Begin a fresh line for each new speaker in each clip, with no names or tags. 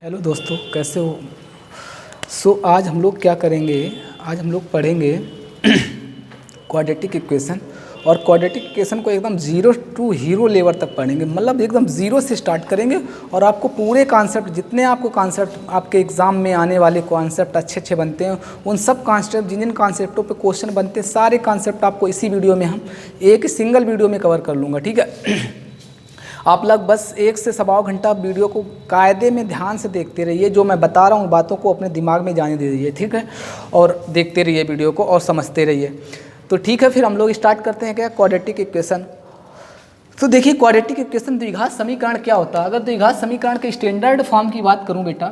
Hello दोस्तों, कैसे हो। आज हम लोग क्या करेंगे, आज हम लोग पढ़ेंगे क्वाड्रेटिक इक्वेशन। और क्वाड्रेटिक इक्वेशन को एकदम जीरो टू हीरो लेवल तक पढ़ेंगे, मतलब एकदम ज़ीरो से स्टार्ट करेंगे। और आपको पूरे कॉन्सेप्ट, जितने आपको कॉन्सेप्ट आपके एग्ज़ाम में आने वाले कॉन्सेप्ट अच्छे अच्छे बनते हैं, उन सब कॉन्सेप्ट, जिन जिन कॉन्सेप्टों पे क्वेश्चन बनते हैं, सारे कॉन्सेप्ट आपको इसी वीडियो में हम एक सिंगल वीडियो में कवर कर लूँगा। ठीक है। आप लोग बस 1 से सवा घंटा वीडियो को कायदे में ध्यान से देखते रहिए। जो मैं बता रहा हूँ बातों को अपने दिमाग में जाने दे दीजिए, ठीक है। और देखते रहिए वीडियो को और समझते रहिए। तो ठीक है, फिर हम लोग स्टार्ट करते हैं क्या, क्वाड्रेटिक इक्वेशन। तो देखिए, क्वाड्रेटिक इक्वेशन द्विघात समीकरण क्या होता है। अगर द्विघात समीकरण के स्टैंडर्ड फॉर्म की बात करूँ बेटा,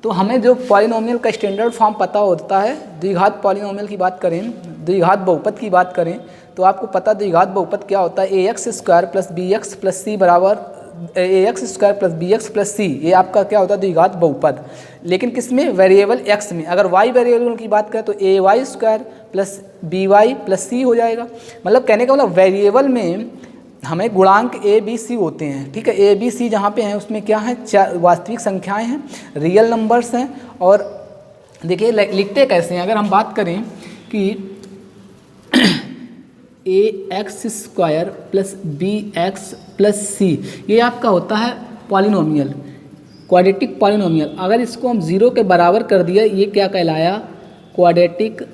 तो हमें जो पॉलिनोमियल का स्टैंडर्ड फॉर्म पता होता है, द्विघात पॉलिनोमियल की बात करें, द्विघात बहुपद की बात करें, तो आपको पता द्विघात बहुपद क्या होता है। A x square plus b x plus c बराबर a x square plus b x plus c, ये आपका क्या होता है, द्विघात बहुपद। लेकिन किसमें, वेरिएबल एक्स में। अगर वाई वेरिएबल की बात करें तो a y square plus b y plus c हो जाएगा। मतलब कहने का मतलब वेरिएबल में हमें गुणांक ए बी सी होते हैं, ठीक है। ए बी सी जहाँ पे हैं उसमें क्या है, चार वास्तविक संख्याएं हैं, रियल नंबर्स हैं। और देखिए लिखते कैसे हैं, अगर हम बात करें कि a x square plus b x plus c, ये आपका होता है पॉलिनोमियल, क्वाड्रेटिक पॉलिनोमियल। अगर इसको हम ज़ीरो के बराबर कर दिया, ये क्या कहलाया, क्वाड्रेटिक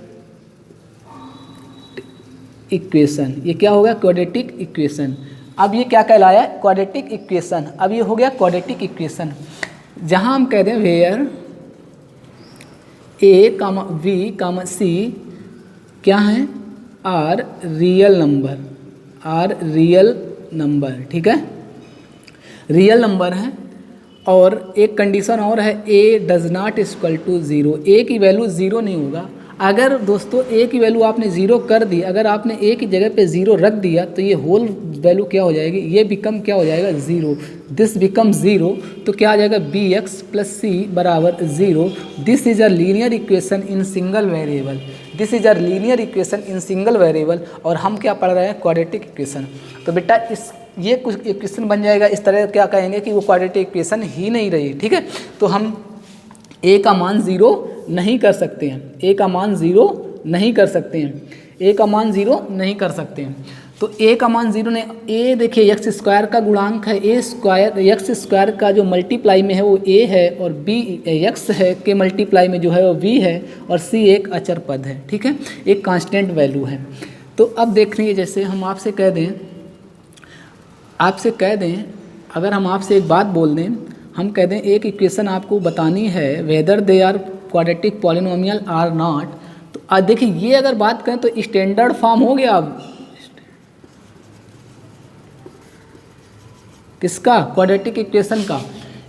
इक्वेशन। ये क्या होगा, क्वाड्रेटिक इक्वेशन। अब ये क्या कहलाया, क्वाड्रेटिक इक्वेशन। अब ये हो गया क्वाड्रेटिक इक्वेशन, जहाँ हम कह दें where A comma we comma C क्या है, R real number, R real number, ठीक है, रियल नंबर है। और एक कंडीशन और है, a does not equal to zero, a की वैल्यू ज़ीरो नहीं होगा। अगर दोस्तों ए की वैल्यू आपने ज़ीरो कर दी, अगर आपने ए की जगह पे ज़ीरो रख दिया, तो ये होल वैल्यू क्या हो जाएगी, ये बिकम क्या हो जाएगा, ज़ीरो। दिस बिकम ज़ीरो, तो क्या आ जाएगा, बी एक्स प्लस सी बराबर zero. This is a linear equation in single variable, this is a linear equation in single variable. और हम क्या पढ़ रहे हैं, क्वाड्रेटिक इक्वेशन। तो बेटा इस ये कुछ इक्वेशन बन जाएगा इस तरह, क्या कहेंगे कि वो क्वाड्रेटिक इक्वेशन ही नहीं रही, ठीक है। तो हम ए का मान ज़ीरो नहीं कर सकते हैं, ए का मान ज़ीरो नहीं कर सकते हैं, ए का मान ज़ीरो नहीं कर सकते हैं। तो ए का मान ज़ीरो नहीं, ए देखिए एक्स स्क्वायर का गुणांक है, ए स्क्वायर, एक्स स्क्वायर का जो मल्टीप्लाई में है वो ए है, और बी एक्स है के मल्टीप्लाई में जो है वो वी है, और सी एक अचर पद है, ठीक है, एक कांस्टेंट वैल्यू है। तो अब देख लीजिए, जैसे हम आपसे कह दें, अगर हम आपसे एक बात बोल दें, हम कह दें एक इक्वेशन आपको बतानी है, whether they are quadratic polynomial or not. तो देखिए ये अगर बात करें तो स्टैंडर्ड फॉर्म हो गया अब किसका, क्वाड्रेटिक इक्वेशन का।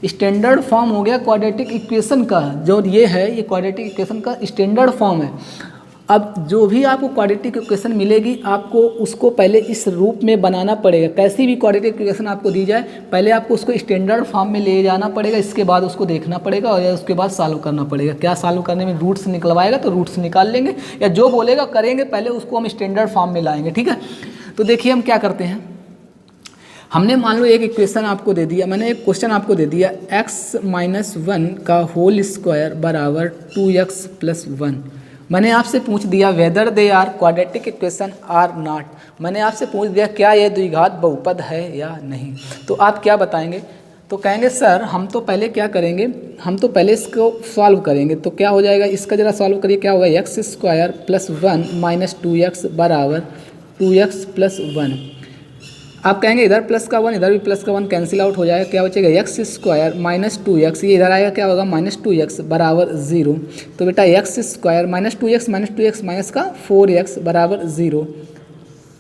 स्टैंडर्ड फॉर्म हो गया क्वाड्रेटिक इक्वेशन का, जो ये है ये क्वाड्रेटिक इक्वेशन का स्टैंडर्ड फॉर्म है। अब जो भी आपको क्वाड्रेटिक इक्वेशन मिलेगी, आपको उसको पहले इस रूप में बनाना पड़ेगा। कैसी भी क्वाड्रेटिक इक्वेशन आपको दी जाए, पहले आपको उसको स्टैंडर्ड फॉर्म में ले जाना पड़ेगा, इसके बाद उसको देखना पड़ेगा, और उसके बाद सॉल्व करना पड़ेगा। क्या सॉल्व करने में रूट्स निकलवाएगा तो रूट्स निकाल लेंगे, या जो बोलेगा करेंगे, पहले उसको हम स्टैंडर्ड फॉर्म में लाएंगे, ठीक है। तो देखिए हम क्या करते हैं, हमने मान लो एक इक्वेशन आपको दे दिया, मैंने एक क्वेश्चन आपको दे दिया, x माइनस वन का होल स्क्वायर बराबर 2x प्लस वन। मैंने आपसे पूछ दिया whether they are quadratic equation or not, मैंने आपसे पूछ दिया क्या ये द्विघात बहुपद है या नहीं। तो आप क्या बताएंगे, तो कहेंगे सर हम तो पहले क्या करेंगे, हम तो पहले इसको सॉल्व करेंगे। तो क्या हो जाएगा, इसका ज़रा सॉल्व करिए, क्या होगा, x square plus one minus 2x बराबर 2x प्लस वन। आप कहेंगे इधर प्लस का वन, इधर भी प्लस का वन कैंसिल आउट हो जाएगा, क्या बचेगा, एक्स स्क्वायर माइनस 2x, ये इधर आएगा, क्या होगा, माइनस 2x बराबर ज़ीरो। तो बेटा x square minus 2x minus का 4x बराबर ज़ीरो,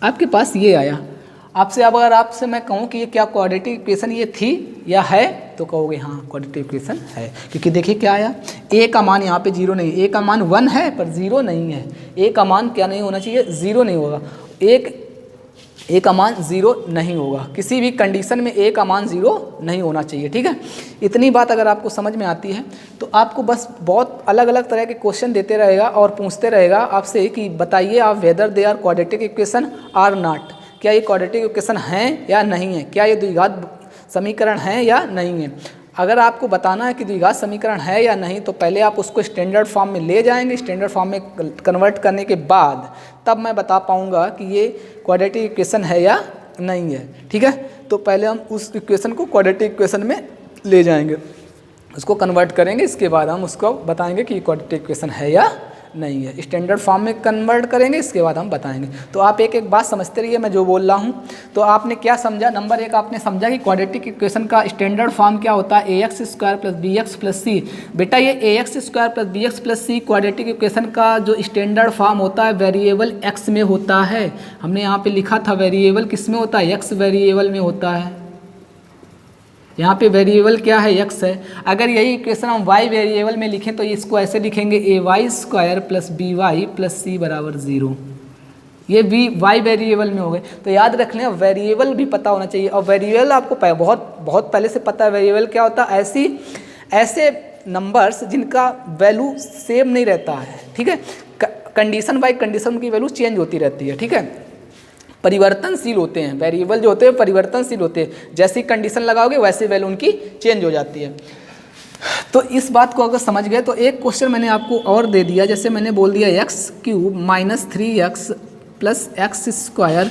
आपके पास ये आया। आपसे अब अगर आपसे मैं कहूँ कि ये क्या क्वाड्रेटिक इक्वेशन ये थी या है, तो कहोगे हाँ क्वाड्रेटिक इक्वेशन है, क्योंकि देखिए क्या आया, ए का मान यहाँ पे जीरो नहीं, ए का मान वन है पर ज़ीरो नहीं है। ए का मान क्या नहीं होना चाहिए, ज़ीरो नहीं होगा, ए का मान ज़ीरो नहीं होगा, किसी भी कंडीशन में ए का मान ज़ीरो नहीं होना चाहिए, ठीक है। इतनी बात अगर आपको समझ में आती है तो आपको बस बहुत अलग अलग तरह के क्वेश्चन देते रहेगा और पूछते रहेगा आपसे कि बताइए आप whether they are quadratic equation or not, क्या ये क्वाड्रेटिक इक्वेशन हैं या नहीं है, क्या ये द्विघात समीकरण हैं या नहीं है। अगर आपको बताना है कि द्विघात समीकरण है या नहीं तो पहले आप उसको स्टैंडर्ड फॉर्म में ले जाएंगे, स्टैंडर्ड फॉर्म में कन्वर्ट करने के बाद तब मैं बता पाऊंगा कि ये क्वाड्रेटिक इक्वेशन है या नहीं है। ठीक है, तो पहले हम उस इक्वेशन को क्वाड्रेटिक इक्वेशन में ले जाएंगे, उसको कन्वर्ट करेंगे, इसके बाद हम उसको बताएंगे कि क्वाड्रेटिक इक्वेशन है या नहीं है। स्टैंडर्ड फॉर्म में कन्वर्ट करेंगे, इसके बाद हम बताएंगे। तो आप एक एक बात समझते रहिए मैं जो बोल रहा हूँ। तो आपने क्या समझा, नंबर 1 आपने समझा कि क्वाड्रेटिक इक्वेशन का स्टैंडर्ड फॉर्म क्या होता है, ax square plus b x plus c. बेटा ये ax square plus b x plus c quadratic equation का जो स्टैंडर्ड फॉर्म होता है वेरिएबल x में होता है। हमने यहाँ पे लिखा था वेरिएबल किस में होता है, x वेरिएबल में होता है। यहाँ पे वेरिएबल क्या है, x है। अगर यही इक्वेशन हम y वेरिएबल में लिखें तो इसको ऐसे लिखेंगे ay square plus b y plus c बराबर 0। ये y वेरिएबल में हो गए। तो याद रख लें वेरिएबल भी पता होना चाहिए, और वेरिएबल आपको बहुत पहले से पता है वेरिएबल क्या होता है, ऐसे नंबर्स जिनका वैल्यू सेम नहीं रहता है। ठीक है, कंडीशन बाय कंडीशन की वैल्यू चेंज होती रहती है। ठीक है, परिवर्तनशील होते हैं वेरिएबल जो होते हैं, परिवर्तनशील होते हैं। जैसी कंडीशन लगाओगे वैसे वैल्यू उनकी चेंज हो जाती है। तो इस बात को अगर समझ गए तो एक क्वेश्चन मैंने आपको और दे दिया, जैसे मैंने बोल दिया x³ minus 3x plus x square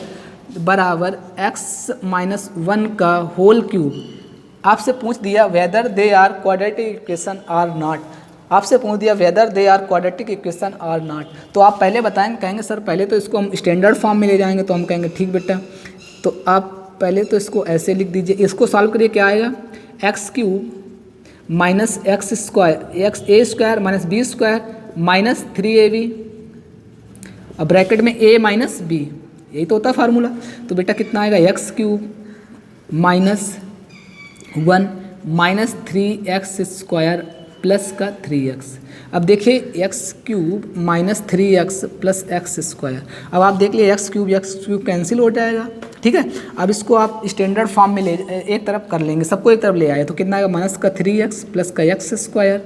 बराबर x माइनस 1 का होल क्यूब। आपसे पूछ दिया whether they are quadratic equation or not, आपसे पूछ दिया whether they are quadratic equation or not. तो आप पहले बताएंगे, कहेंगे सर पहले तो इसको हम स्टैंडर्ड फॉर्म में ले जाएंगे। तो हम कहेंगे ठीक बेटा, तो आप पहले तो इसको ऐसे लिख दीजिए, इसको सॉल्व करिए, क्या आएगा x³ minus x square x a square minus b square minus 3ab, अब ब्रैकेट में a माइनस बी, यही तो होता है फार्मूला। तो बेटा कितना आएगा x³ minus 1 minus 3x square plus का 3x। अब देखिए x³ minus 3x plus x square. अब आप देख लिए x³ कैंसिल हो जाएगा। ठीक है, अब इसको आप स्टैंडर्ड फॉर्म में ले एक तरफ कर लेंगे, सबको एक तरफ ले आए तो कितना आएगा, माइनस का 3x प्लस का एक्स स्क्वायर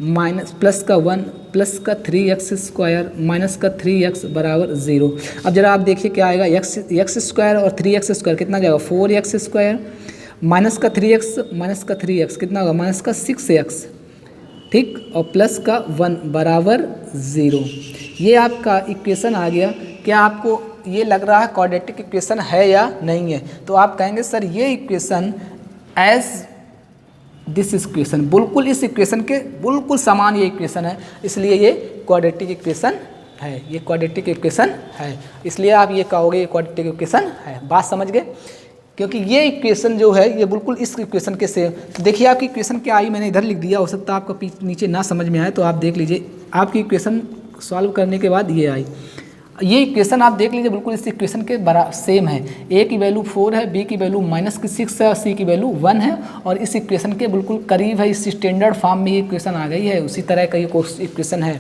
माइनस प्लस का 1 प्लस का 3x स्क्वायर माइनस का 3x बराबर 0। अब जरा आप देखिए क्या आएगा, एक्स स्क्वायर और 3x स्क्वायर कितना जाएगा, 4x स्क्वायर माइनस का 3x कितना होगा, माइनस का 6x। ठीक, और प्लस का 1 बराबर 0। ये आपका इक्वेशन आ गया। क्या आपको ये लग रहा है क्वाड्रेटिक इक्वेशन है या नहीं है? तो आप कहेंगे सर ये इक्वेशन एज दिस इक्वेशन, बिल्कुल इस इक्वेशन के बिल्कुल समान ये इक्वेशन है, इसलिए ये क्वाड्रेटिक इक्वेशन है, ये क्वाड्रेटिक इक्वेशन है, इसलिए आप ये कहोगे ये क्वाड्रेटिक इक्वेशन है। बात समझ गए? क्योंकि ये इक्वेशन जो है ये बिल्कुल इस इक्वेशन के सेम। तो देखिए आपकी इक्वेशन क्या आई, मैंने इधर लिख दिया, हो सकता है आपका नीचे ना समझ में आए तो आप देख लीजिए। आपकी इक्वेशन सॉल्व करने के बाद ये आई, ये इक्वेशन आप देख लीजिए बिल्कुल इस इक्वेशन के बराबर सेम है। a की वैल्यू 4 है, b की वैल्यू माइनस की 6 है और c की वैल्यू 1 है, और इस इक्वेशन के बिल्कुल करीब है, इस स्टैंडर्ड फॉर्म में ये इक्वेशन आ गई है, उसी तरह का ये इक्वेशन है।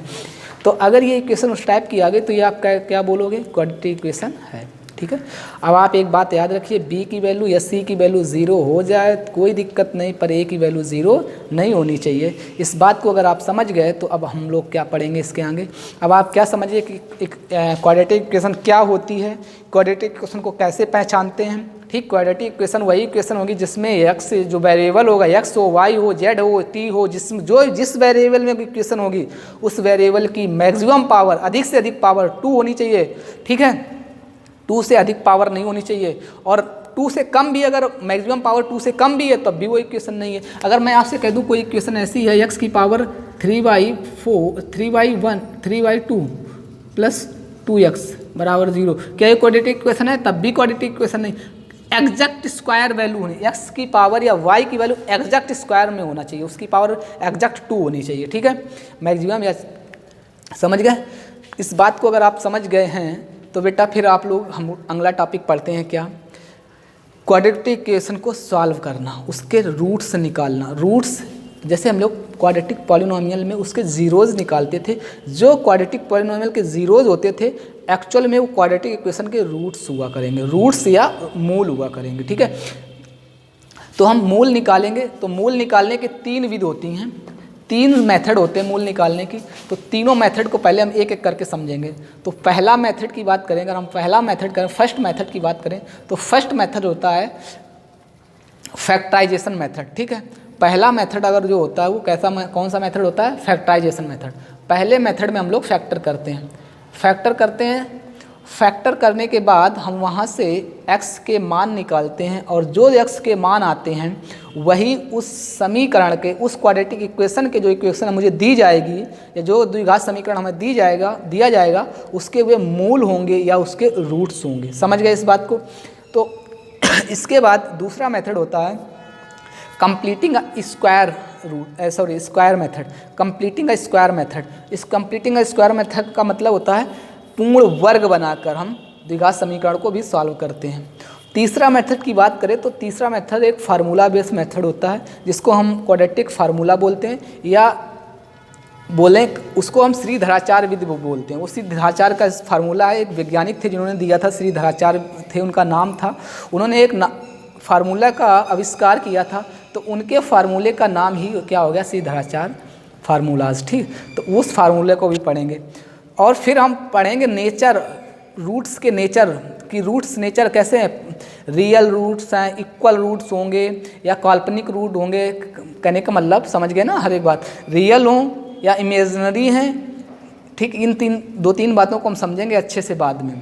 तो अगर ये इक्वेशन उस टाइप की आ गई तो ये आप क्या बोलोगे, क्वाड्रेटिक इक्वेशन है। ठीक है, अब आप एक बात याद रखिए, b की वैल्यू या c की वैल्यू 0 हो जाए कोई दिक्कत नहीं, पर a की वैल्यू 0 नहीं होनी चाहिए। इस बात को अगर आप समझ गए तो अब हम लोग क्या पढ़ेंगे इसके आगे। अब आप क्या समझिए कि एक क्वाड्रेटिक इक्वेशन क्या होती है, क्वाड्रेटिक इक्वेशन को कैसे पहचानते हैं। ठीक, क्वाड्रेटिक इक्वेशन वही इक्वेशन होगी जिसमें x जो वेरिएबल होगा, x हो, y हो, z हो, t हो, जिस वेरिएबल में इक्वेशन होगी उस वेरिएबल की मैक्सिमम पावर, अधिक से अधिक पावर 2 होनी चाहिए। ठीक है, 2 से अधिक पावर नहीं होनी चाहिए, और 2 से कम भी, अगर मैक्सिमम पावर 2 से कम भी है तब भी वो इक्वेशन नहीं है। अगर मैं आपसे कह दूं कोई इक्वेशन ऐसी है x की पावर 3/2 प्लस 2x बराबर 0, क्या ये क्वाड्रेटिक इक्वेशन है? तब भी क्वाड्रेटिक इक्वेशन नहीं। एग्जैक्ट स्क्वायर वैल्यू होनी, x की पावर या y की वैल्यू एग्जैक्ट स्क्वायर में होना चाहिए, उसकी पावर एग्जैक्ट 2 होनी चाहिए। ठीक है, मैक्सिमम या, समझ गए? इस बात को अगर आप समझ गए हैं तो बेटा फिर आप लोग हम अगला टॉपिक पढ़ते हैं, क्या, क्वाड्रेटिक इक्वेशन को सॉल्व करना, उसके रूट्स निकालना। रूट्स जैसे हम लोग क्वाड्रेटिक पॉलिनोमियल में उसके ज़ीरोज़ निकालते थे, जो क्वाड्रेटिक पॉलिनोमियल के ज़ीरोज़ होते थे एक्चुअल में वो क्वाड्रेटिक इक्वेशन के रूट्स हुआ करेंगे, रूट्स या मूल हुआ करेंगे। ठीक है, तो हम मूल निकालेंगे। तो मूल निकालने के 3 विधि होती हैं, 3 मेथड होते हैं मूल निकालने की। तो तीनों मेथड को पहले हम एक एक करके समझेंगे। तो पहला मेथड की बात करें, अगर हम पहला मेथड करें, फर्स्ट मेथड की बात करें तो फर्स्ट मेथड होता है फैक्टराइजेशन मेथड। ठीक है, पहला मेथड अगर जो होता है वो कौन सा मेथड होता है? Factorisation method. पहले मेथड में हम लोग फैक्टर करते हैं। फैक्टर करने के बाद हम वहाँ से x के मान निकालते हैं और जो x के मान आते हैं वही उस समीकरण के, उस क्वाड्रेटिक इक्वेशन के जो इक्वेशन मुझे दी जाएगी या जो द्विघात समीकरण हमें दिया जाएगा उसके वे मूल होंगे या उसके रूट्स होंगे। समझ गए इस बात को? तो इसके बाद दूसरा मेथड होता है completing square method. Completing square method, इस कंप्लीटिंग स्क्वायर मेथड का मतलब होता है पूर्ण वर्ग बनाकर हम द्विघात समीकरण को भी सॉल्व करते हैं। तीसरा मेथड की बात करें तो तीसरा मेथड एक फार्मूला बेस्ड मेथड होता है जिसको हम क्वाड्रेटिक फार्मूला बोलते हैं, या बोलें उसको हम श्रीधराचार्य विधि बोलते हैं। वो श्रीधराचार्य का फार्मूला है, एक वैज्ञानिक थे जिन्होंने दिया था, श्रीधराचार्य थे उनका नाम था। उन्होंने एक फार्मूला का आविष्कार किया था, तो उनके फार्मूले का नाम ही क्या हो गया? श्रीधराचार्य फार्मूलाज। ठीक, तो उस फार्मूले को भी पढ़ेंगे। और फिर हम पढ़ेंगे नेचर, रूट्स के नेचर की, रूट्स नेचर कैसे हैं, रियल रूट्स हैं, इक्वल रूट्स होंगे या काल्पनिक रूट होंगे। कहने का मतलब समझ गए ना, हर एक बात रियल हों या इमेजिनरी हैं। ठीक, इन दो तीन बातों को हम समझेंगे अच्छे से बाद में।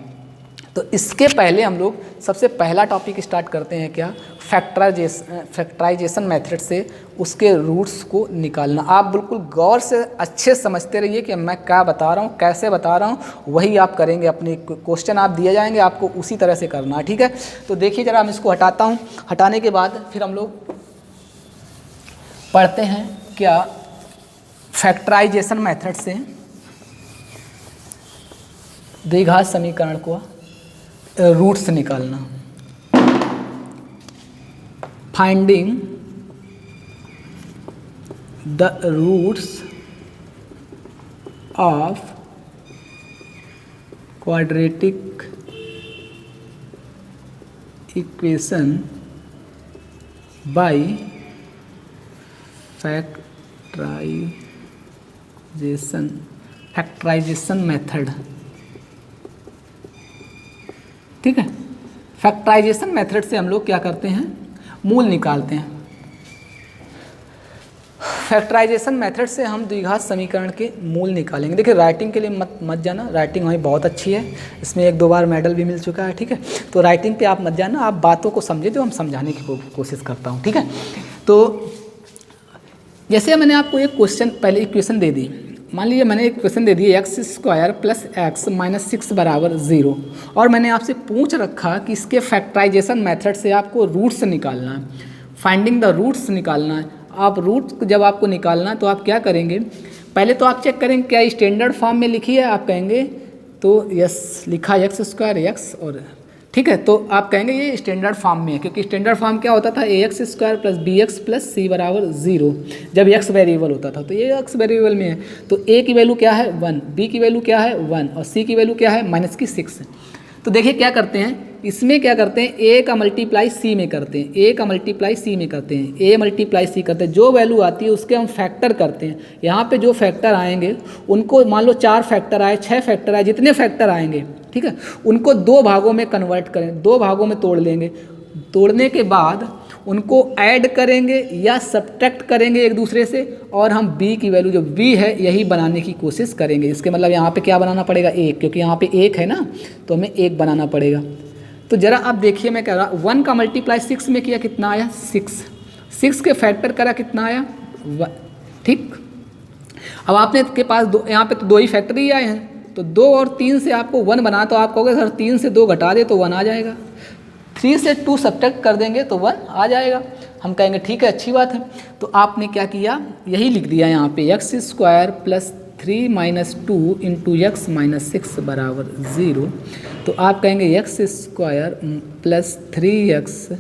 तो इसके पहले हम लोग सबसे पहला टॉपिक स्टार्ट करते हैं क्या? फैक्टराइजेशन मेथड से उसके रूट्स को निकालना। आप बिल्कुल गौर से अच्छे समझते रहिए कि मैं क्या बता रहा हूँ, कैसे बता रहा हूँ, वही आप करेंगे। अपने क्वेश्चन आप दिए जाएंगे, आपको उसी तरह से करना है। ठीक है, तो देखिए जरा, मैं इसको हटाता हूँ। हटाने के बाद फिर हम लोग पढ़ते हैं क्या? फैक्टराइजेशन मेथड से द्विघात समीकरण को रूट्स निकालना। Finding the roots of quadratic equation by factorisation method. ठीक है, फैक्टराइजेशन मेथड से हम लोग क्या करते हैं? मूल निकालते हैं। फैक्टराइजेशन मेथड से हम द्विघात समीकरण के मूल निकालेंगे। देखिए राइटिंग के लिए मत जाना, राइटिंग हमारी बहुत अच्छी है, इसमें 1-2 बार मेडल भी मिल चुका है। ठीक है, तो राइटिंग पे आप मत जाना, आप बातों को समझे जो हम समझाने की कोशिश करता हूँ। ठीक है, तो जैसे मैंने आपको एक क्वेश्चन पहले इक्वेशन दे दी, मान लीजिए मैंने एक क्वेश्चन दे दिया x² + x - 6 = 0, और मैंने आपसे पूछ रखा कि इसके फैक्टराइजेशन मेथड से आपको रूट्स निकालना है, फाइंडिंग द रूट्स निकालना है। आप रूट्स जब आपको निकालना है तो आप क्या करेंगे? पहले तो आप चेक करेंगे क्या स्टैंडर्ड फॉर्म में लिखी है। आप कहेंगे तो यस, लिखा x² x, और ठीक है, तो आप कहेंगे ये स्टैंडर्ड फॉर्म में है, क्योंकि स्टैंडर्ड फॉर्म क्या होता था? ax² + bx + c = 0, जब x वेरिएबल होता था। तो ये x वेरिएबल में है, तो a की वैल्यू क्या है? 1, b की वैल्यू क्या है? 1, और c की वैल्यू क्या है? -6। तो देखिए क्या करते हैं, इसमें क्या करते हैं? a का मल्टीप्लाई c में करते हैं, a का मल्टीप्लाई c में करते हैं, a मल्टीप्लाई c करते हैं। जो वैल्यू आती है उसके हम फैक्टर करते हैं। यहाँ पे जो फैक्टर आएंगे उनको, मान लो 4 फैक्टर आए, 6 फैक्टर आए, जितने फैक्टर आएंगे, ठीक है, उनको 2 भागों में कन्वर्ट करें, 2 भागों में तोड़ लेंगे। तोड़ने के बाद उनको ऐड करेंगे या सब्ट्रैक्ट करेंगे एक दूसरे से, और हम b की वैल्यू जो b है यही बनाने की कोशिश करेंगे। इसके मतलब यहाँ पे क्या बनाना पड़ेगा? 1, क्योंकि यहाँ पे 1 है ना, तो हमें 1 बनाना पड़ेगा। तो ज़रा आप देखिए, मैं कह रहा 1 का मल्टीप्लाई 6 में किया, कितना आया? 6 के फैक्टर करा, कितना आया? 1। ठीक, अब आपने के पास यहाँ पे तो 2 ही फैक्टर ही आए हैं, तो 2 और 3 से आपको 1 बना, तो आप कहोगे सर 3 से 2 घटा दे तो 1 आ जाएगा। 3 से 2 सब्ट्रैक्ट कर देंगे तो 1 आ जाएगा। हम कहेंगे ठीक है, अच्छी बात है। तो आपने क्या किया? यही लिख दिया यहाँ पे, x² + 3 - 2 × x - 6 = 0। तो आप कहेंगे x² + 3x -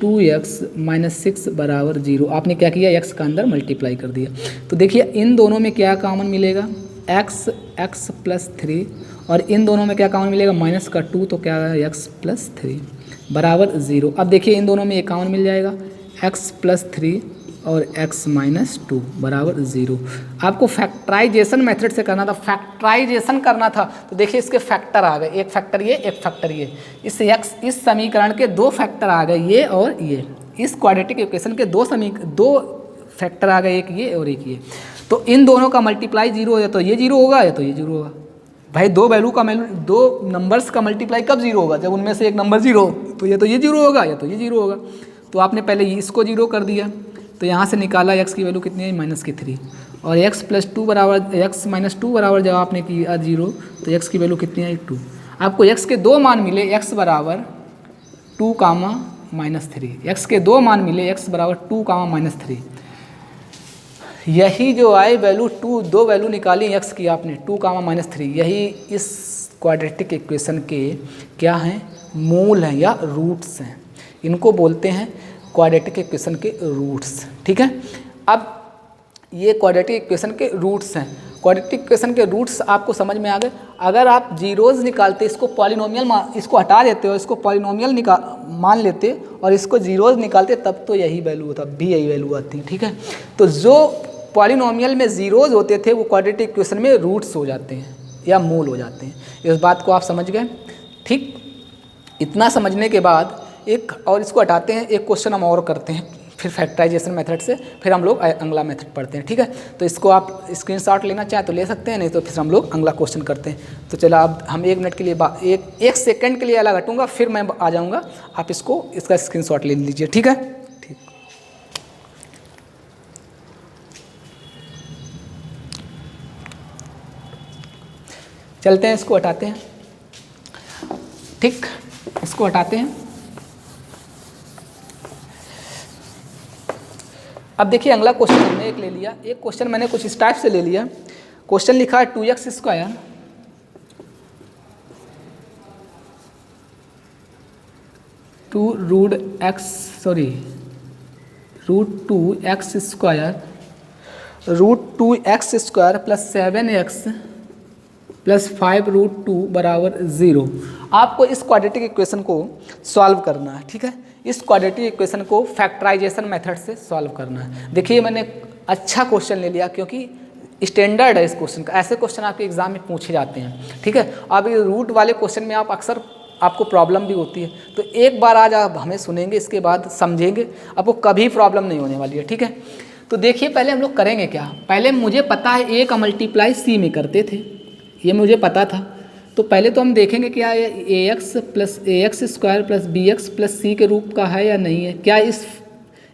2x - 6 = 0। आपने क्या किया? x का अंदर मल्टीप्लाई कर दिया। तो देखिए इन दोनों में क्या कॉमन मिलेगा? x + 3, और इन दोनों में क्या कॉमन मिलेगा? -2, तो क्या है? x + 3 = 0। अब देखिए इन दोनों में एक कॉमन मिल जाएगा, x + 3 और x माइनस टू बराबर 0। आपको फैक्टराइजेशन मेथड से करना था, फैक्टराइजेशन करना था तो देखिए इसके फैक्टर आ गए, एक फैक्टर ये, एक फैक्टर ये। इस समीकरण के दो फैक्टर आ गए, ये और ये। इस क्वाड्रेटिक इक्वेशन के दो फैक्टर आ गए, एक ये और एक ये। तो इन दोनों का मल्टीप्लाई 0 हो जाए तो ये 0 होगा या तो ये 0 होगा। भाई दो नंबर्स का मल्टीप्लाई कब 0 होगा? जब उनमें से एक नंबर 0 हो। तो ये 0 होगा या तो ये 0 होगा। तो आपने पहले इसको 0 कर दिया, तो यहाँ से निकाला x की वैल्यू कितनी है? -3। और x माइनस टू बराबर जब आपने किया 0 तो x की वैल्यू कितनी है? 2। आपको x के दो मान मिले, x बराबर 2, -3। x के दो मान मिले, x बराबर 2, -3। यही जो आए वैल्यू 2, दो वैल्यू निकाली x की आपने 2, -3, यही इस क्वाड्रेटिक इक्वेशन के क्या हैं? मूल हैं या रूट्स हैं। इनको बोलते हैं क्वाड्रेटिक इक्वेशन के रूट्स। ठीक है, अब ये क्वाड्रेटिक इक्वेशन के रूट्स हैं। क्वाड्रेटिक इक्वेशन के रूट्स आपको समझ में आ गए। अगर आप जीरोज़ निकालते, इसको पॉलिनोमियल इसको हटा देते हो, इसको पॉलिनोमियल मान लेते और इसको जीरोज़ निकालते, तब तो यही वैल्यू होता, भी यही वैल्यू आती। ठीक है, तो जो पॉलिनोमियल में जीरोज़ होते थे वो क्वाड्रेटिक इक्वेशन में रूट्स हो जाते हैं या मूल हो जाते हैं। इस बात को आप समझ गए। ठीक, इतना समझने के बाद एक और इसको हटाते हैं, एक क्वेश्चन हम और करते हैं, फिर फैक्टराइजेशन मेथड से, फिर हम लोग अगला मेथड पढ़ते हैं। ठीक है, तो इसको आप स्क्रीनशॉट लेना चाहें तो ले सकते हैं, नहीं तो फिर हम लोग अगला क्वेश्चन करते हैं। तो चलो अब हम 1 मिनट के लिए एक सेकंड के लिए अलग हटूंगा, फिर मैं आ जाऊंगा, आप इसका स्क्रीनशॉट ले लीजिए। ठीक है, ठीक। चलते हैं, इसको हटाते हैं। ठीक, इसको हटाते हैं। अब देखिए अगला क्वेश्चन हमने एक ले लिया, एक क्वेश्चन मैंने कुछ इस टाइप से ले लिया। क्वेश्चन लिखा है 2x square √2x square plus 7x plus 5√2 बराबर 0। आपको इस क्वाड्रेटिक इक्वेशन को सॉल्व करना है। ठीक है, इस क्वाड्रेटिक इक्वेशन को फैक्टराइजेशन मेथड से सॉल्व करना है। देखिए मैंने अच्छा क्वेश्चन ले लिया क्योंकि स्टैंडर्ड है इस क्वेश्चन का, ऐसे क्वेश्चन आपके एग्जाम में पूछे जाते हैं। ठीक है, अब ये रूट वाले क्वेश्चन में आप अक्सर आपको प्रॉब्लम भी होती है, तो एक बार आज आप हमें सुनेंगे, इसके बाद समझेंगे, आपको कभी प्रॉब्लम नहीं होने वाली है। ठीक है, तो देखिए पहले हम लोग करेंगे क्या। पहले मुझे पता है ए का मल्टीप्लाई सी में करते थे, ये मुझे पता था। तो पहले तो हम देखेंगे क्या ये ax square plus bx plus c के रूप का है या नहीं है, क्या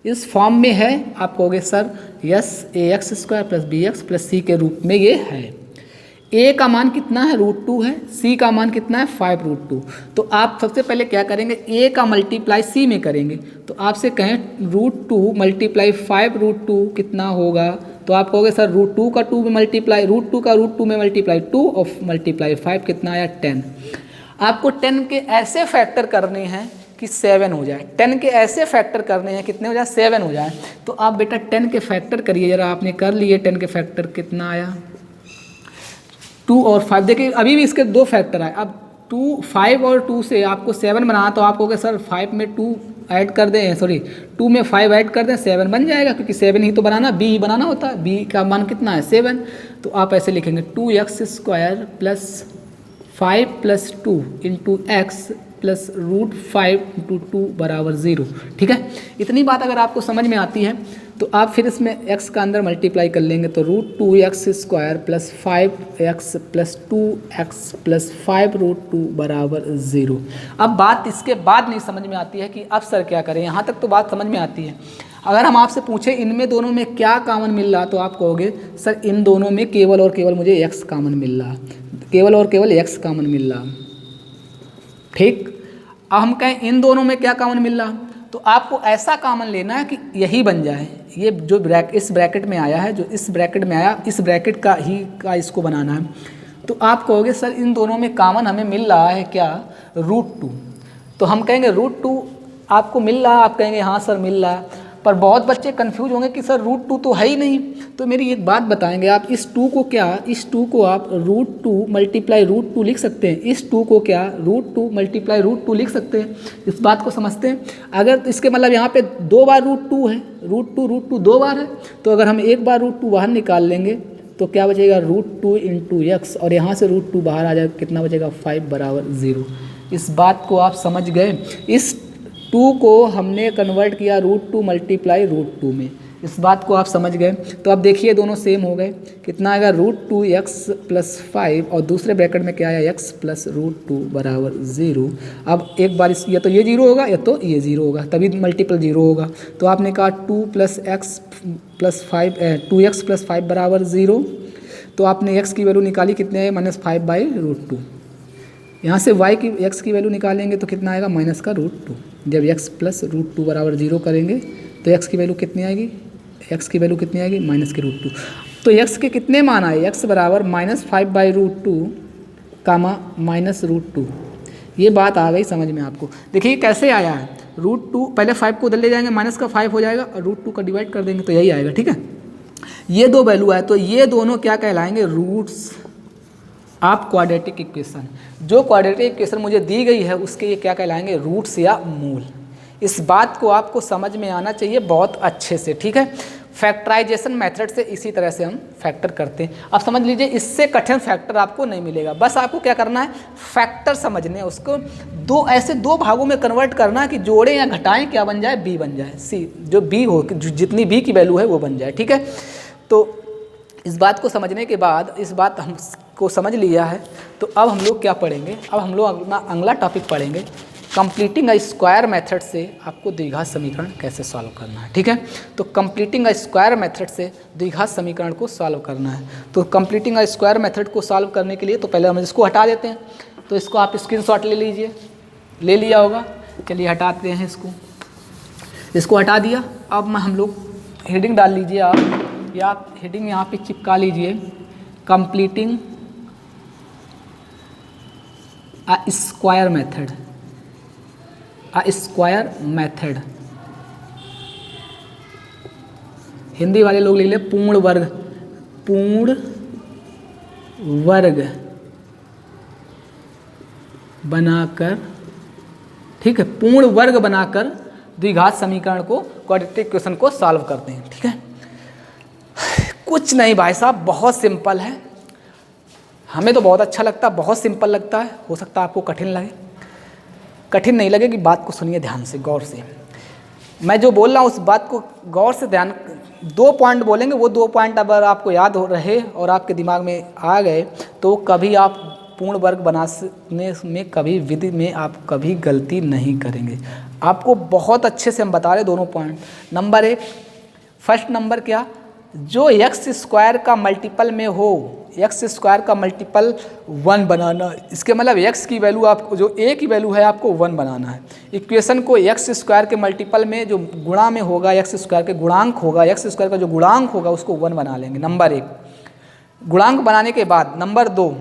इस फॉर्म में है। आप कहोगे sir yes, ax square plus bx plus c के रूप में ये है। a का मान कितना है? √2 है। c का मान कितना है? 5√2। तो आप सबसे पहले क्या करेंगे, a का मल्टीप्लाई c में करेंगे। तो आपसे कहें √2 मल्टीप्लाई 5√2 कितना होगा, तो आप कहोगे सर √2 का 2 में मल्टीप्लाई, √2 का √2 में मल्टीप्लाई 2 और मल्टीप्लाई 5 कितना आया? 10। आपको 10 के ऐसे फैक्टर करने हैं कि 7 हो जाए। 10 के ऐसे फैक्टर करने हैं कितने हो जाए? 7 हो जाए। तो आप बेटा 10 के फैक्टर करिए जरा। आपने कर लिए 10 के फैक्टर, कितना आया? 2 और 5। देखिए अभी भी इसके दो फैक्टर आए। अब 5 और 2 से आपको 7 बनाना, तो आप कहोगे सर 5 में 2 ऐड कर दें, सॉरी 2 में 5 ऐड कर दें, 7 बन जाएगा, क्योंकि 7 ही तो बनाना, b ही बनाना होता है। b का मान कितना है? 7। तो आप ऐसे लिखेंगे 2x square plus 5 plus 2 into x plus √5 into 2 बराबर 0। ठीक है, इतनी बात अगर आपको समझ में आती है तो आप फिर इसमें x का अंदर मल्टीप्लाई कर लेंगे, तो √2x square plus 5x plus 2x plus 5√2 बराबर 0। अब बात इसके बाद नहीं समझ में आती है कि अब सर क्या करें। यहाँ तक तो बात समझ में आती है। अगर हम आपसे पूछें इनमें दोनों में क्या कॉमन मिल रहा, तो आप कहोगे सर इन दोनों में केवल और केवल मुझे x कॉमन मिल रहा, केवल और केवल x कॉमन मिल रहा। ठीक, अब हम कहें इन दोनों में क्या कॉमन मिल रहा, तो आपको ऐसा कॉमन लेना है कि यही बन जाए। ये जो इस ब्रैकेट में आया है, जो इस ब्रैकेट में आया, इस ब्रैकेट का इसको बनाना है। तो आप कहोगे सर इन दोनों में कॉमन हमें मिल रहा है क्या? √2। तो हम कहेंगे √2 आपको मिल रहा है, आप कहेंगे हाँ सर मिल रहा है। पर बहुत बच्चे कंफ्यूज होंगे कि सर √2 तो है ही नहीं। तो मेरी एक बात बताएंगे आप, इस 2 को क्या, इस 2 को आप √2 मल्टीप्लाई √2 लिख सकते हैं। इस 2 को क्या √2 मल्टीप्लाई √2 लिख सकते हैं। इस बात को समझते हैं। अगर तो इसके मतलब यहाँ पे 2 बार √2 है, √2 2 बार है, तो अगर हम एक बार √2 बाहर निकाल लेंगे तो क्या बचेगा √2 इंटू x, और यहाँ से √2 बाहर आ जाएगा, कितना बचेगा 5 बराबर 0। इस बात को आप समझ गए। इस 2 को हमने कन्वर्ट किया √2 मल्टीप्लाई √2 में, इस बात को आप समझ गए। तो अब देखिए दोनों सेम हो गए, कितना आएगा √2x + 5 और दूसरे ब्रैकेट में क्या आया x + √2 बराबर 0। अब एक बार या तो ये 0 होगा या तो ये 0 होगा, तभी मल्टीपल 0 होगा। तो आपने कहा 2 + x + 5 2x + 5 बराबर 0। तो आपने x की वैल्यू निकाली, कितने है -5/√2। यहाँ से x की वैल्यू निकालेंगे तो कितना आएगा -√2। जब x + √2 बराबर 0 करेंगे तो x की वैल्यू कितनी आएगी, x की वैल्यू कितनी आएगी -√2। तो x के कितने मान आए, x बराबर -5/√2 -√2। ये बात आ गई समझ में आपको। देखिए कैसे आया है, √2 पहले 5 को उधर ले जाएंगे, माइनस का 5 हो जाएगा और √2 का डिवाइड कर देंगे तो यही आएगा। ठीक है, ये दो वैल्यू आए तो ये दोनों क्या कहलाएंगे, रूट्स ऑफ क्वाड्रेटिक इक्वेशन। जो क्वाड्रेटिक इक्वेशन मुझे दी गई है उसके ये क्या कहलाएंगे, रूट्स या मूल। इस बात को आपको समझ में आना चाहिए बहुत अच्छे से। ठीक है, फैक्टराइजेशन मेथड से इसी तरह से हम फैक्टर करते हैं। अब समझ लीजिए इससे कठिन फैक्टर आपको नहीं मिलेगा, बस आपको क्या करना है, फैक्टर समझने, उसको दो भागों में कन्वर्ट करना है कि जोड़ें या घटाएं, क्या बन जाए, बी बन जाए, सी जो बी हो, जितनी बी की वैल्यू है वो बन जाए। ठीक है, तो इस बात को समझने के बाद, इस बात हमको समझ लिया है, तो अब हम लोग क्या पढ़ेंगे, अब हम लोग अपना अगला टॉपिक पढ़ेंगे, कंप्लीटिंग अ स्क्वायर मेथड से आपको द्विघात समीकरण कैसे सॉल्व करना है। ठीक है, तो कंप्लीटिंग अ स्क्वायर मेथड से द्विघात समीकरण को सॉल्व करना है। तो कंप्लीटिंग अ स्क्वायर मेथड को सॉल्व करने के लिए तो पहले हम इसको हटा देते हैं। तो इसको आप स्क्रीनशॉट ले लीजिए, ले लिया होगा, चलिए हटाते हैं इसको हटा दिया। अब हम लोग हेडिंग डाल लीजिए आप, या आप हेडिंग यहाँ पे चिपका लीजिए, completing a square method, square method. Hindi वाले लोग लिख ले पूर्ण वर्ग बनाकर, ठीक है, पूर्ण वर्ग बनाकर द्विघात समीकरण को, क्वाड्रेटिक इक्वेशन को सॉल्व करते हैं। ठीक है, कुछ नहीं भाई साहब, बहुत सिंपल है। हमें तो बहुत अच्छा लगता है, बहुत सिंपल लगता है, हो सकता है आपको कठिन लगे। कठिन नहीं लगेगी, बात को सुनिए ध्यान से, गौर से। मैं जो बोल रहा हूँ उस बात को गौर से ध्यान, 2 पॉइंट बोलेंगे, वो 2 पॉइंट अगर आपको याद हो रहे और आपके दिमाग में आ गए तो कभी आप पूर्ण वर्ग बनाने में, कभी विधि में आप कभी गलती नहीं करेंगे। आपको बहुत अच्छे से हम बता रहे दोनों पॉइंट। नंबर 1, फर्स्ट नंबर क्या, जो एक्स स्क्वायर का मल्टीपल में हो, एक्स स्क्वायर का मल्टीपल 1 बनाना। इसके मतलब एक्स की वैल्यू, आपको जो ए की वैल्यू है आपको 1 बनाना है। इक्वेशन को एक्स स्क्वायर के मल्टीपल में जो गुणा में होगा, एक्स स्क्वायर के गुणांक होगा, एक्स स्क्वायर का जो गुणांक होगा उसको 1 बना लेंगे। नंबर 1 गुणांक बनाने के बाद, नंबर 2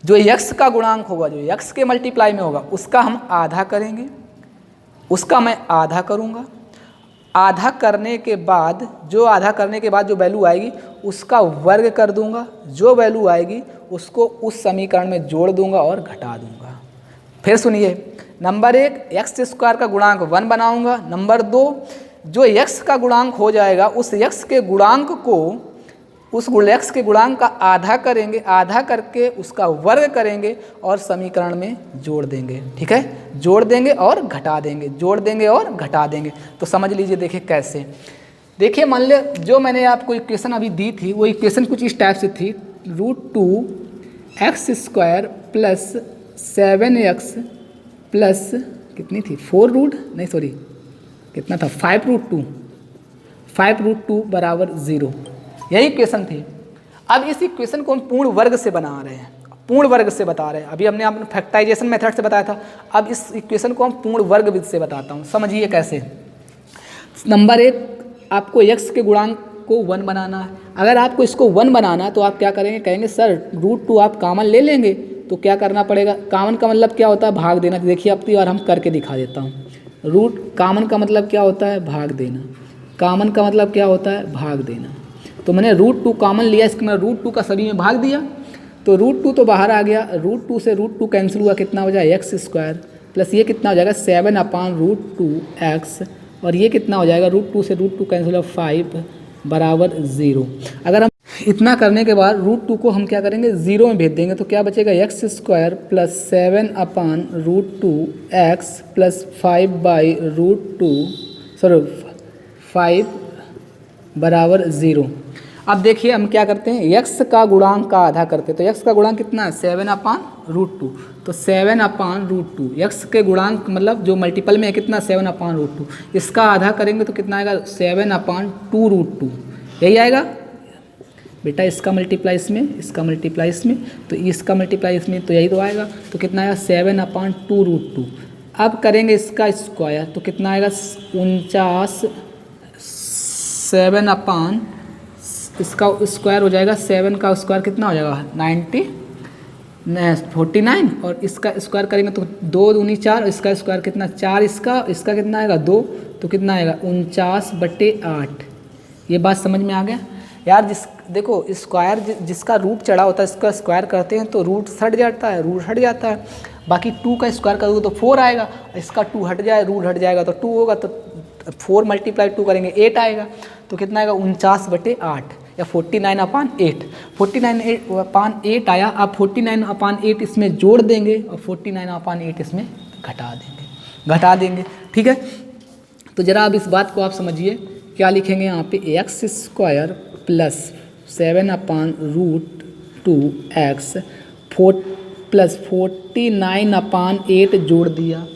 जो एक्स का गुणांक होगा, जो एक्स के मल्टीप्लाई में होगा, उसका हम आधा करेंगे, उसका मैं आधा करूँगा। आधा करने के बाद जो वैल्यू आएगी उसका वर्ग कर दूंगा, जो वैल्यू आएगी उसको उस समीकरण में जोड़ दूंगा और घटा दूंगा। फिर सुनिए, नंबर 1 एक्स स्क्वायर का गुणांक 1 बनाऊंगा। नंबर 2 जो एक्स का गुणांक हो जाएगा उस एक्स के गुणांक को, उस एक्स के गुणांक का आधा करेंगे, आधा करके उसका वर्ग करेंगे और समीकरण में जोड़ देंगे। ठीक है, जोड़ देंगे और घटा देंगे, जोड़ देंगे और घटा देंगे। तो समझ लीजिए, देखिए कैसे। देखिए मान लो जो मैंने आपको इक्वेशन अभी दी थी, वो इक्वेशन कुछ इस टाइप से थी, √2x² प्लस 7x प्लस कितनी थी, 5√2 बराबर 0, यही इक्वेशन थी। अब इस इक्वेशन को हम पूर्ण वर्ग से बना रहे हैं, पूर्ण वर्ग से बता रहे हैं। अभी हमने आपने फैक्टराइजेशन मेथड से बताया था, अब इस इक्वेशन को हम पूर्ण वर्ग विधि से बताता हूँ। समझिए कैसे। नंबर 1 आपको x के गुणांक को 1 बनाना है। अगर आपको इसको 1 बनाना है तो आप क्या करेंगे, कहेंगे सर √2 आप कॉमन ले लेंगे, तो क्या करना पड़ेगा, कॉमन का मतलब क्या होता है, भाग देना। देखिए अब तो यार हम करके दिखा देता हूँ। रूट कॉमन का मतलब क्या होता है, भाग देना। कॉमन का मतलब क्या होता है, भाग देना। तो मैंने √2 कॉमन लिया, इसके मैं √2 का सभी में भाग दिया, तो √2 तो बाहर आ गया, √2 से √2 कैंसिल हुआ, कितना हो जाएगा x² प्लस ये कितना हो जाएगा 7/√2x, और ये कितना हो जाएगा √2 से √2 कैंसिल हुआ 5 बराबर 0। अगर हम इतना करने के बाद √2 को हम क्या करेंगे 0 में भेज देंगे, तो क्या बचेगा x² प्लस 7/√2x प्लस 5 बराबर 0। अब देखिए हम क्या करते हैं, x का गुणांक का आधा करते हैं, तो x का गुणांक कितना है 7/√2, तो 7/√2 x के गुणांक मतलब जो मल्टीपल में है कितना 7/√2, इसका आधा करेंगे तो कितना आएगा 7/2√2, यही आएगा बेटा। इसका मल्टीप्लाई इसमें, इसका मल्टीप्लाई इसमें, तो इसका मल्टीप्लाई इसमें, तो यही तो आएगा, तो कितना आएगा 7/2√2। अब करेंगे इसका स्क्वायर, तो कितना आएगा 49, 7 इसका स्क्वायर हो जाएगा, 7 का स्क्वायर कितना हो जाएगा 49, और इसका स्क्वायर करेंगे तो 2 दूनी 4, और इसका स्क्वायर कितना 4, इसका कितना आएगा 2, तो कितना आएगा 49/8। ये बात समझ में आ गया यार। देखो स्क्वायर जिसका रूट चढ़ा होता है इसका स्क्वायर करते हैं तो रूट हट जाता है, बाकी 2 का स्क्वायर करोगे तो 4 आएगा, इसका 2 हट जाए, रूट हट जाएगा तो 2 होगा, तो 4 × 2 करेंगे 8 आएगा, तो कितना आएगा 49/8 या 49/8। 49/8 आया। अब 49/8 इसमें जोड़ देंगे और 49/8 इसमें घटा देंगे, ठीक है। तो ज़रा अब इस बात को आप समझिए, क्या लिखेंगे यहाँ पे x² प्लस 7/√2x प्लस 49/8 जोड़ दिया,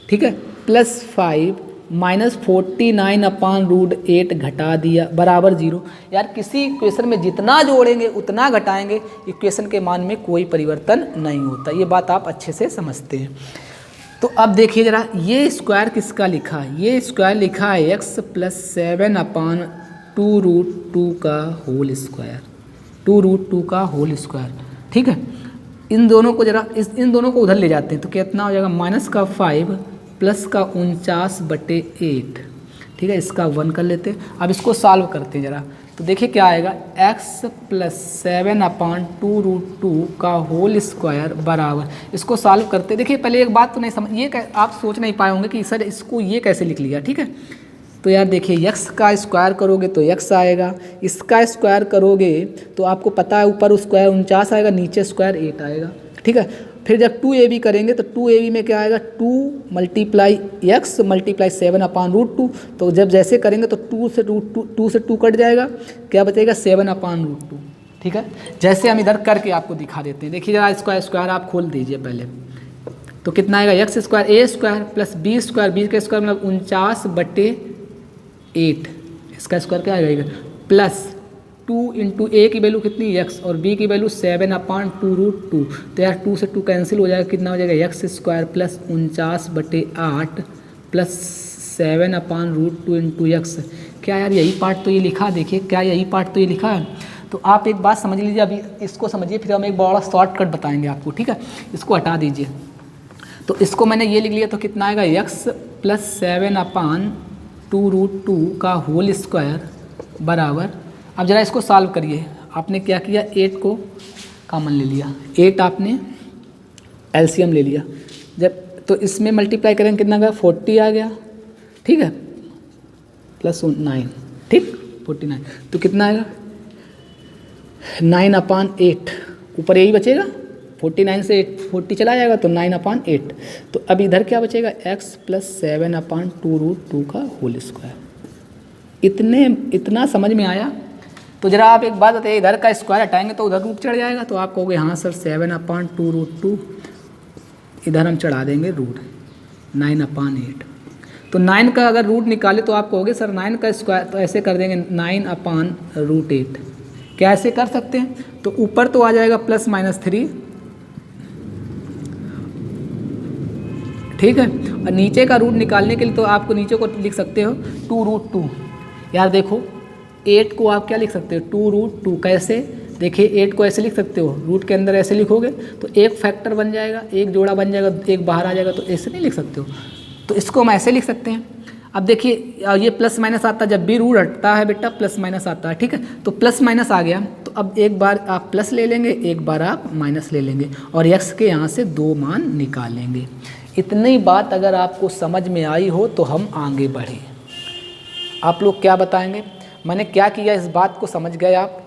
ठीक है, प्लस 5 माइनस 49/√8 घटा दिया बराबर 0। यार किसी इक्वेशन में जितना जोड़ेंगे उतना घटाएंगे, इक्वेशन के मान में कोई परिवर्तन नहीं होता, ये बात आप अच्छे से समझते हैं। तो अब देखिए ज़रा, ये स्क्वायर किसका लिखा है, ये स्क्वायर लिखा है x प्लस 7/2√2 का होल स्क्वायर, 2√2 का होल स्क्वायर, ठीक है। इन दोनों को ज़रा इन दोनों को उधर ले जाते हैं, तो कितना हो जाएगा -5 प्लस का 49/8, ठीक है। इसका 1 कर लेते हैं। अब इसको सॉल्व करते हैं ज़रा, तो देखिए क्या आएगा, x प्लस 7/2√2 का होल स्क्वायर बराबर, इसको सॉल्व करते। देखिए पहले एक बात तो नहीं समझ, ये आप सोच नहीं पाए होंगे कि सर इसको ये कैसे लिख लिया, ठीक है। तो यार देखिए x का स्क्वायर करोगे तो x आएगा, इसका स्क्वायर करोगे तो आपको पता है ऊपर स्क्वायर 49 आएगा, नीचे स्क्वायर 8 आएगा, ठीक है। फिर जब 2ab करेंगे तो 2ab में क्या आएगा 2 × x × 7/√2, तो जब जैसे करेंगे तो 2 से 2 कट जाएगा, क्या बचेगा 7/√2, ठीक है। जैसे हम इधर करके आपको दिखा देते हैं, देखिए जरा इसका स्क्वायर आप खोल दीजिए पहले, तो कितना आएगा x² a² प्लस b² का स्क्वायर मतलब 49/8, इसका स्क्वायर क्या आएगा प्लस 2 × a की वैल्यू कितनी x और b की वैल्यू 7/2√2, तो यार 2 से 2 कैंसिल हो जाएगा, कितना हो जाएगा x² प्लस 49/8 प्लस 7/√2 × x। क्या यार यही पार्ट तो ये लिखा, देखिए क्या यही पार्ट तो ये लिखा है। तो आप एक बात समझ लीजिए, अभी इसको समझिए, फिर हम एक बड़ा शॉर्टकट बताएंगे आपको, ठीक है। इसको हटा दीजिए, तो इसको मैंने ये लिख लिया, तो कितना आएगा x प्लस 7/2√2 का होल स्क्वायर बराबर। अब ज़रा इसको सॉल्व करिए, आपने क्या किया 8 को कॉमन ले लिया, 8 आपने एलसीएम ले लिया, जब तो इसमें मल्टीप्लाई करेंगे कितना गया 40 आ गया, ठीक है, प्लस 9, ठीक 49, तो कितना आएगा 9/8, ऊपर यही बचेगा, 49 से 40 चला जाएगा तो 9/8। तो अब इधर क्या बचेगा x प्लस 7/2√2 का होल स्क्वायर। इतना समझ में आया। तो ज़रा आप एक बात बताइए, इधर का स्क्वायर हटाएंगे तो उधर रूट चढ़ जाएगा, तो आप कहोगे हाँ सर 7/2√2, इधर हम चढ़ा देंगे रूट 9/8। तो 9 का अगर रूट निकाले तो आप कहोगे सर 9 का स्क्वायर, तो ऐसे कर देंगे 9/√8। क्या ऐसे कर सकते हैं, तो ऊपर तो आ जाएगा +-3, ठीक है, और नीचे का रूट निकालने के लिए तो आपको नीचे को लिख सकते हो 2√2। यार देखो 8 को आप क्या लिख सकते हो 2√2, कैसे, देखिए 8 को ऐसे लिख सकते हो, रूट के अंदर ऐसे लिखोगे तो एक फैक्टर बन जाएगा, एक जोड़ा बन जाएगा, एक बाहर आ जाएगा, तो ऐसे नहीं लिख सकते हो। तो इसको हम ऐसे लिख सकते हैं। अब देखिए ये प्लस माइनस आता है, जब भी रूट हटता है बेटा प्लस माइनस आता है, ठीक है। तो प्लस माइनस आ गया, तो अब एक बार आप प्लस ले लेंगे, एक बार आप माइनस ले लेंगे और x के यहाँ से 2 मान निकालेंगे। इतनी बात अगर आपको समझ में आई हो तो हम आगे बढ़ें। आप लोग क्या बताएंगे, मैंने क्या किया इस बात को समझ गए आप?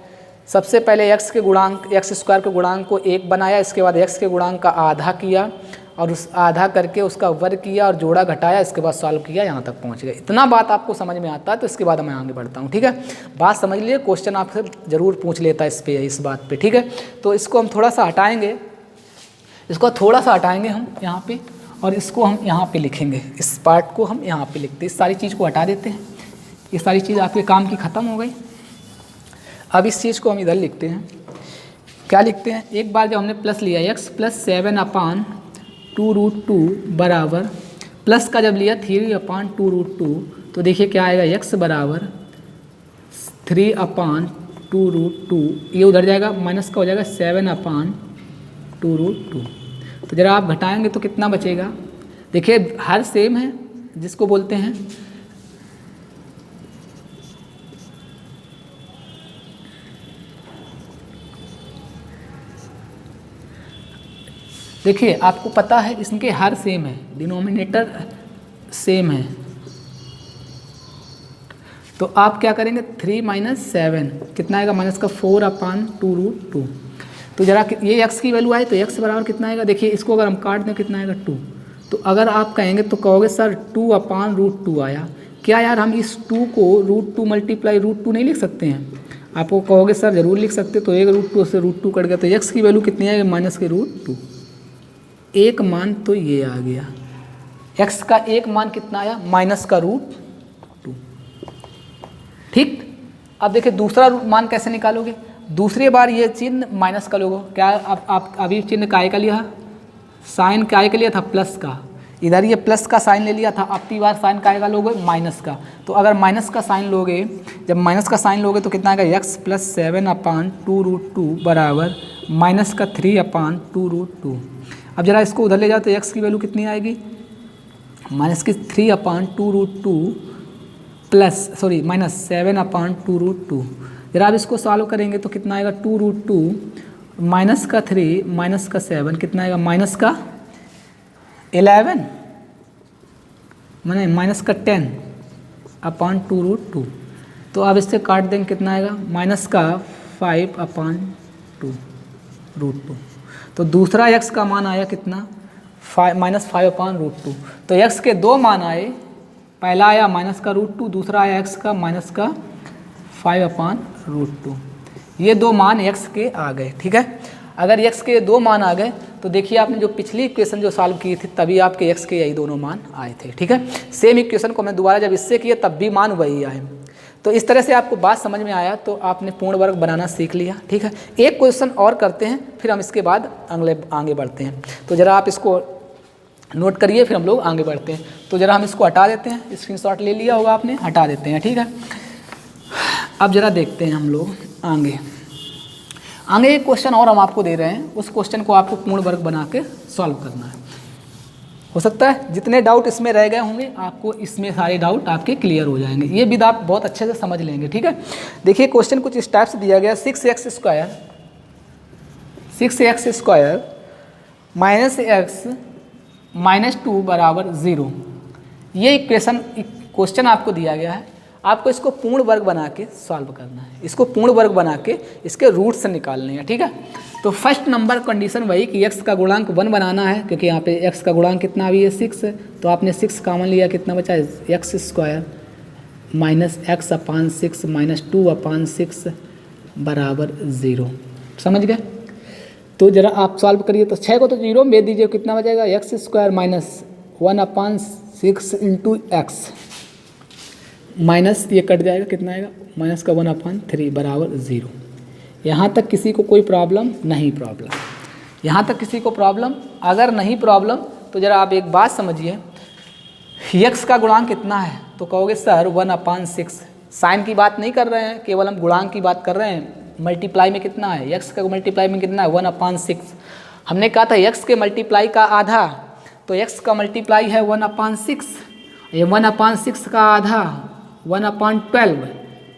सबसे पहले x के गुणांक, x स्क्वायर के गुणांक को 1 बनाया, इसके बाद x के गुणांक का आधा किया और उस आधा करके उसका वर्ग किया और जोड़ा घटाया, इसके बाद सॉल्व किया, यहाँ तक पहुँच गए। इतना बात आपको समझ में आता है तो इसके बाद मैं आगे बढ़ता हूँ, ठीक है। बात समझ लिए, क्वेश्चन आपसे ज़रूर पूछ लेता है इस बात पे, ठीक है। तो इसको हम थोड़ा सा हटाएंगे, इसको थोड़ा सा हटाएंगे हम यहाँ पे और इसको हम यहाँ पे लिखेंगे, इस पार्ट को हम यहाँ पे लिखते हैं, इस सारी चीज़ को हटा देते हैं। ये सारी चीज़ आपके काम की ख़त्म हो गई। अब इस चीज़ को हम इधर लिखते हैं, क्या लिखते हैं? एक बार जब हमने प्लस लिया x प्लस 7/2√2 बराबर, प्लस का जब लिया 3/2√2, तो देखिए क्या आएगा, x बराबर 3/2√2, ये उधर जाएगा, माइनस का हो जाएगा 7/2√2। तो ज़रा आप घटाएंगे तो कितना बचेगा? देखिए हर सेम है, जिसको बोलते हैं देखिए आपको पता है इसके हर सेम है, डिनोमिनेटर सेम है। तो आप क्या करेंगे, 3 - 7 कितना आएगा, माइनस का 4/2√2। तो जरा ये x की वैल्यू आए तो x बराबर कितना आएगा? देखिए इसको अगर हम काट दें कितना आएगा, 2। तो अगर आप कहेंगे तो कहोगे सर 2/√2 आया क्या यार, हम इस 2 को √2 मल्टीप्लाई √2 नहीं लिख सकते हैं? आपको कहोगे सर ज़रूर लिख सकते। तो एक √2 से √2 कट गया, तो x की वैल्यू कितनी आएगी, माइनस के √2। एक मान तो ये आ गया, x का एक मान कितना आया, माइनस का √2, ठीक। अब देखिए दूसरा मान कैसे निकालोगे, दूसरी बार ये चिन्ह माइनस का लोगे, क्या आप अभी चिन्ह काय का लिया, साइन काय का लिया था, प्लस का, इधर ये प्लस का साइन ले लिया था, अब की बार साइन काय का लोगे, माइनस का। तो अगर माइनस का साइन लोगे, जब माइनस का साइन लोगे तो कितना आएगा, x प्लस 7/2√2 बराबर माइनस का 3/2√2। अब जरा इसको उधर ले जाओ तो x की वैल्यू कितनी आएगी, माइनस की 3/2√2 माइनस 7/2√2। जरा अब इसको सॉल्व करेंगे तो कितना आएगा, 2√2 माइनस का 3 माइनस का 7 कितना आएगा, माइनस का 11 मैंने माइनस का 10/2√2। तो अब इससे काट देंगे कितना आएगा, माइनस का 5/2√2। तो दूसरा x का मान आया कितना, -5/√2। तो x के दो मान आए, पहला आया माइनस का √2, दूसरा आया x का माइनस का 5/√2। ये दो मान x के आ गए, ठीक है। अगर x के दो मान आ गए तो देखिए आपने जो पिछली इक्वेशन जो सॉल्व की थी तभी आपके x के यही दोनों मान आए थे, ठीक है। सेम इक्वेशन को मैं दोबारा जब इससे किया तब भी मान वही आए। तो इस तरह से आपको बात समझ में आया तो आपने पूर्ण वर्ग बनाना सीख लिया, ठीक है। एक क्वेश्चन और करते हैं, फिर हम इसके बाद आगे बढ़ते हैं। तो ज़रा आप इसको नोट करिए, फिर हम लोग आगे बढ़ते हैं। तो ज़रा हम इसको हटा देते हैं, स्क्रीनशॉट ले लिया होगा आपने, हटा देते हैं, ठीक है। अब ज़रा देखते हैं हम लोग आगे एक क्वेश्चन और हम आपको दे रहे हैं, उस क्वेश्चन को आपको पूर्ण वर्ग बना के सॉल्व करना है। हो सकता है जितने डाउट इसमें रह गए होंगे आपको इसमें सारे डाउट आपके क्लियर हो जाएंगे, ये भी आप बहुत अच्छे से समझ लेंगे, ठीक है। देखिए क्वेश्चन कुछ इस टाइप से दिया गया, 6x square minus x minus 2 बराबर 0। ये इक्वेशन क्वेश्चन आपको दिया गया है, आपको इसको पूर्ण वर्ग बना के सॉल्व करना है। इसको पूर्ण वर्ग बना के इसके रूट से निकालने हैं, ठीक है। तो फर्स्ट नंबर कंडीशन वही कि x का गुणांक 1 बनाना है, क्योंकि यहाँ पे x का गुणांक कितना भी है 6 है। तो आपने 6 कॉमन लिया, कितना बचा है, x square minus x/6 minus 2/6 बराबर 0। समझ गए? तो ज़रा आप सॉल्व करिए। तो 6 को तो 0 में भेज दीजिए, कितना बचेगा, x square minus 1/6 into x minus ये कट जाएगा, कितना आएगा, माइनस का 1/3 बराबर 0। यहाँ तक किसी को कोई प्रॉब्लम नहीं? यहाँ तक किसी को प्रॉब्लम? अगर नहीं प्रॉब्लम तो ज़रा आप एक बात समझिए, x का गुणांक कितना है, तो कहोगे सर 1/6। साइन की बात नहीं कर रहे हैं, केवल हम गुणांक की बात कर रहे हैं। मल्टीप्लाई में कितना है, x का मल्टीप्लाई में कितना है, 1/6। हमने कहा था x के मल्टीप्लाई का आधा, तो x का मल्टीप्लाई है 1/6, ये 1/6 का आधा 1/12,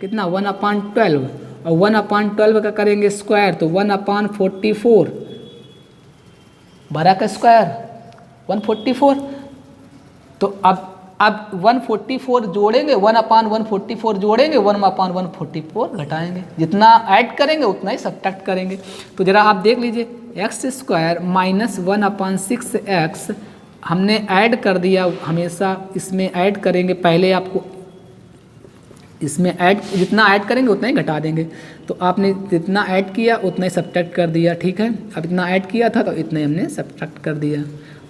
कितना 1/12, और 1/12 का करेंगे स्क्वायर तो 1/44, 12 का स्क्वायर 144। तो अब 144 जोड़ेंगे, 1/144 जोड़ेंगे, 1/144 घटाएंगे, जितना ऐड करेंगे उतना ही सब्ट्रैक्ट करेंगे। तो जरा आप देख लीजिए, x² माइनस 1/6x हमने ऐड कर दिया, हमेशा इसमें ऐड करेंगे, पहले आपको इसमें ऐड जितना ऐड करेंगे उतना ही घटा देंगे। तो आपने जितना ऐड किया उतना ही सब्ट्रैक्ट कर दिया, ठीक है। अब इतना ऐड किया था तो इतना ही हमने सब्ट्रैक्ट कर दिया,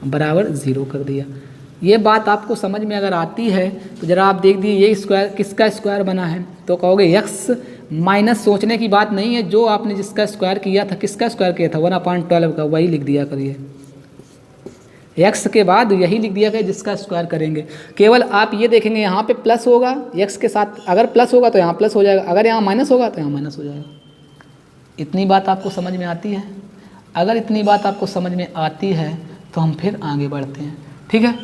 बराबर 0 कर दिया। ये बात आपको समझ में अगर आती है तो ज़रा आप देख दिए ये स्क्वायर किसका स्क्वायर बना है, तो कहोगे x माइनस सोचने की बात नहीं है, जो आपने जिसका स्क्वायर किया था, किसका स्क्वायर किया था 1/12 का, वही लिख दिया करिए। x के बाद यही लिख दिया गया जिसका स्क्वायर करेंगे। केवल आप ये देखेंगे यहाँ पे प्लस होगा x के साथ, अगर प्लस होगा तो यहाँ प्लस हो जाएगा, अगर यहाँ माइनस होगा तो यहाँ माइनस हो जाएगा। इतनी बात आपको समझ में आती है? अगर इतनी बात आपको समझ में आती है तो हम फिर आगे बढ़ते हैं, ठीक है।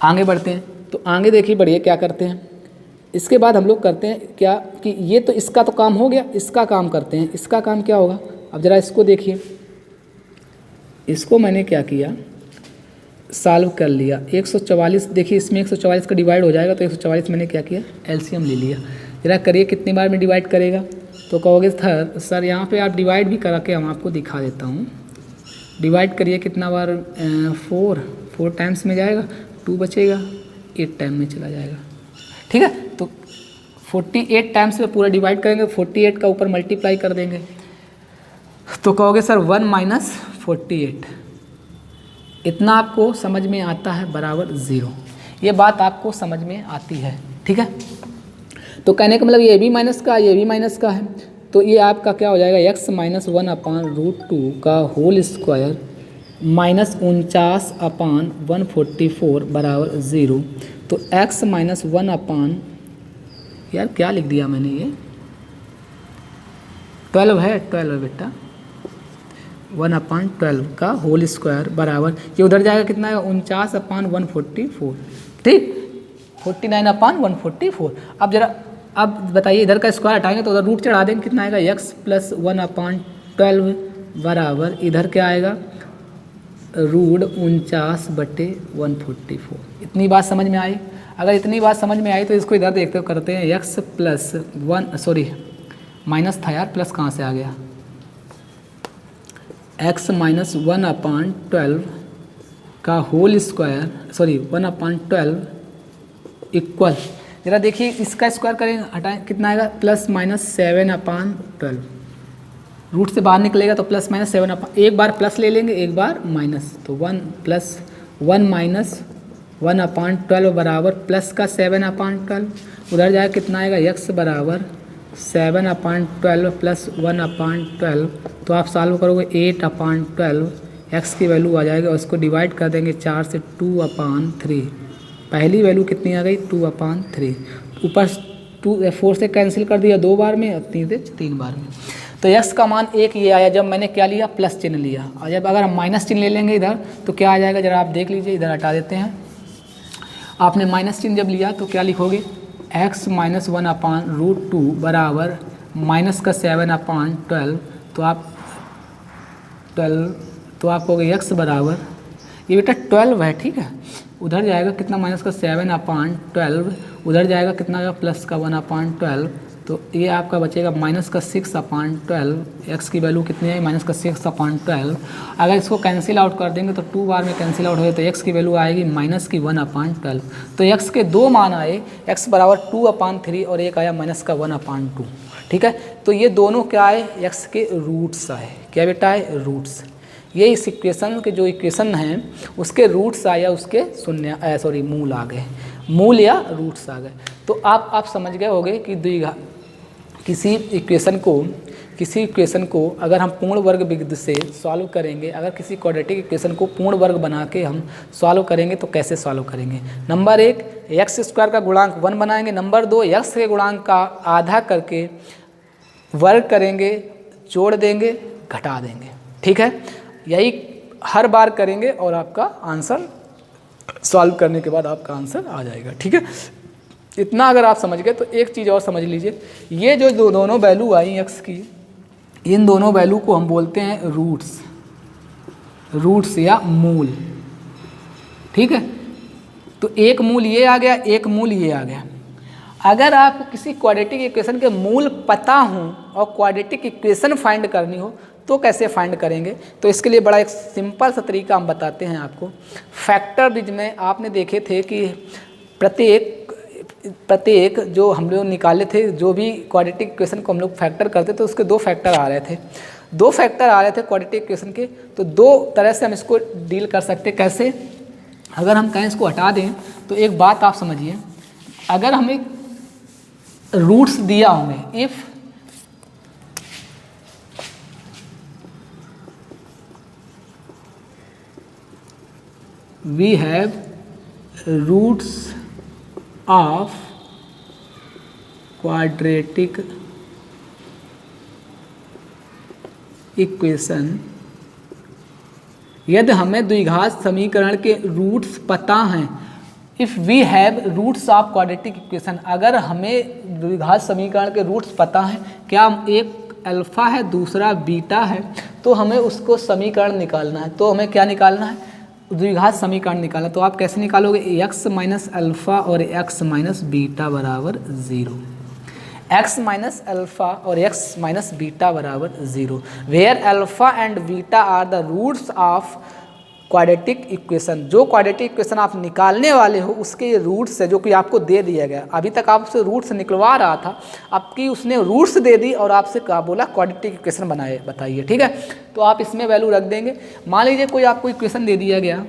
आगे बढ़ते हैं, तो आगे देखिए बढ़िए क्या करते हैं। इसके बाद हम लोग करते हैं क्या कि ये तो इसका तो काम हो गया, इसका काम करते हैं। इसका काम क्या होगा, अब ज़रा इसको देखिए, इसको मैंने क्या किया, सॉल्व कर लिया। 144 देखिए, इसमें 144 का डिवाइड हो जाएगा, तो 144 मैंने क्या किया, एलसीएम ले लिया। ज़रा करिए कितनी बार में डिवाइड करेगा, तो कहोगे सर यहाँ पे आप डिवाइड भी करा के हम आपको दिखा देता हूँ। डिवाइड करिए कितना बार, 4 टाइम्स में जाएगा, 2 बचेगा, 8 टाइम में चला जाएगा, ठीक है। तो 48 टाइम्स में पूरा डिवाइड करेंगे, 48 का ऊपर मल्टीप्लाई कर देंगे, तो कहोगे सर 1 - 48। इतना आपको समझ में आता है, बराबर 0। ये बात आपको समझ में आती है, ठीक है। तो कहने का मतलब ये भी माइनस का, ये भी माइनस का है, तो ये आपका क्या हो जाएगा, x - 1/√2 का होल स्क्वायर माइनस 49/144 बराबर 0। तो x - 1 यार क्या लिख दिया मैंने, ये 12 है, 12 है बेटा, 1/12 का होल स्क्वायर बराबर, ये उधर जाएगा कितना है, 49/144, ठीक, 49/144। अब जरा अब बताइए, इधर का स्क्वायर हटाएंगे तो उधर रूट चढ़ा देंगे, कितना आएगा, x + 1/12 बराबर, इधर क्या आएगा, √49/144। इतनी बात समझ में आई? अगर इतनी बात समझ में आई तो इसको इधर देखते करते हैं, x + 1 सॉरी माइनस था यार, प्लस कहाँ से आ गया, x - 1/12 का होल स्क्वायर, सॉरी 1/12 इक्वल, जरा देखिए इसका स्क्वायर करेंगे, हटाएं, कितना आएगा, +-7/12। रूट से बाहर निकलेगा तो +-7, एक बार प्लस ले लेंगे, एक बार माइनस, तो 1 + 1 - 1/12 बराबर प्लस का 7/12, उधर जाएगा कितना आएगा, x बराबर 7/12 + 1/12, तो आप सॉल्व करोगे 8/12, x की वैल्यू आ जाएगी, और उसको डिवाइड कर देंगे 4 से, 2/3। पहली वैल्यू कितनी आ गई, 2/3। ऊपर 4 से कैंसिल कर दिया 2 बार में, और 3 से 3 बार में, तो x का मान 1 ये आया जब मैंने क्या लिया, प्लस चिन्ह लिया। और जब अगर हम माइनस चिन्ह ले लेंगे इधर तो क्या आ जाएगा, जरा आप देख लीजिए, इधर हटा देते हैं। आपने माइनस चिन्ह जब लिया तो क्या लिखोगे, x - 1/√2 बराबर माइनस का 7/12, तो आप 12, तो आप कहोगे x बराबर, ये बेटा 12 है, ठीक है, उधर जाएगा कितना, माइनस का 7/12, उधर जाएगा कितना, प्लस का 1/12, तो ये आपका बचेगा माइनस का 6/12। x की वैल्यू कितनी है, माइनस का 6/12। अगर इसको कैंसिल आउट कर देंगे तो 2 बार में कैंसिल आउट हो, तो x की वैल्यू आएगी माइनस की 1/12। तो x के 2 मान आए, x बराबर 2/3 और एक आया माइनस का 1/2, ठीक है। तो ये दोनों क्या आए, x के रूट्स आए, क्या बेटा है, रूट्स। ये इस इक्वेशन के जो इक्वेशन हैं उसके रूट्स आए या उसके शून्य सॉरी मूल आ गए, मूल या रूट्स आ गए। तो आप समझ गए होंगे कि द्विघात किसी इक्वेशन को अगर हम पूर्ण वर्ग विधि से सॉल्व करेंगे, अगर किसी क्वाड्रेटिक इक्वेशन को पूर्ण वर्ग बना के हम सॉल्व करेंगे तो कैसे सॉल्व करेंगे। नंबर 1, x² का गुणांक 1 बनाएंगे। नंबर 2, x के गुणांक का आधा करके वर्ग करेंगे, जोड़ देंगे, घटा देंगे, ठीक है। यही हर बार करेंगे और आपका आंसर सॉल्व करने के बाद आपका आंसर आ जाएगा। ठीक है, इतना अगर आप समझ गए तो एक चीज़ और समझ लीजिए, ये जो दोनों वैल्यू आई एक्स की, इन दोनों वैल्यू को हम बोलते हैं रूट्स या मूल। ठीक है, तो एक मूल ये आ गया, एक मूल ये आ गया। अगर आपको किसी क्वाड्रेटिक इक्वेशन के मूल पता हो और क्वाड्रेटिक इक्वेशन फाइंड करनी हो तो कैसे फाइंड करेंगे? तो इसके लिए बड़ा एक सिंपल सा तरीका हम बताते हैं आपको। फैक्टर में आपने देखे थे कि प्रत्येक जो हम लोग निकाले थे, जो भी क्वाड्रेटिक इक्वेशन को हम लोग फैक्टर करते तो उसके 2 फैक्टर आ रहे थे। 2 फैक्टर आ रहे थे क्वाड्रेटिक इक्वेशन के, तो 2 तरह से हम इसको डील कर सकते। कैसे? अगर हम कहें इसको हटा दें तो एक बात आप समझिए, अगर हमें रूट्स दिया होंगे, if we have roots of quadratic equation, यदि हमें द्विघात समीकरण के रूट्स पता हैं, if we have roots of quadratic equation, अगर हमें द्विघात समीकरण के रूट्स पता हैं, क्या एक अल्फ़ा है दूसरा बीटा है, तो हमें उसको समीकरण निकालना है। तो हमें क्या निकालना है? द्विघात समीकरण निकालना। तो आप कैसे निकालोगे? x माइनस अल्फ़ा और x माइनस बीटा बराबर 0। x माइनस अल्फ़ा और x माइनस बीटा बराबर 0, where alpha and beta are the roots of quadratic equation. जो क्वाड्रेटिक इक्वेशन आप निकालने वाले हो उसके रूट्स है, जो कि आपको दे दिया गया। अभी तक आपसे रूट्स निकलवा रहा था, आपकी उसने रूट्स दे दी और आपसे क्या बोला? क्वाड्रेटिक इक्वेशन बताइए। ठीक है, तो आप इसमें वैल्यू रख देंगे। मान लीजिए कोई आपको इक्वेशन दे दिया गया,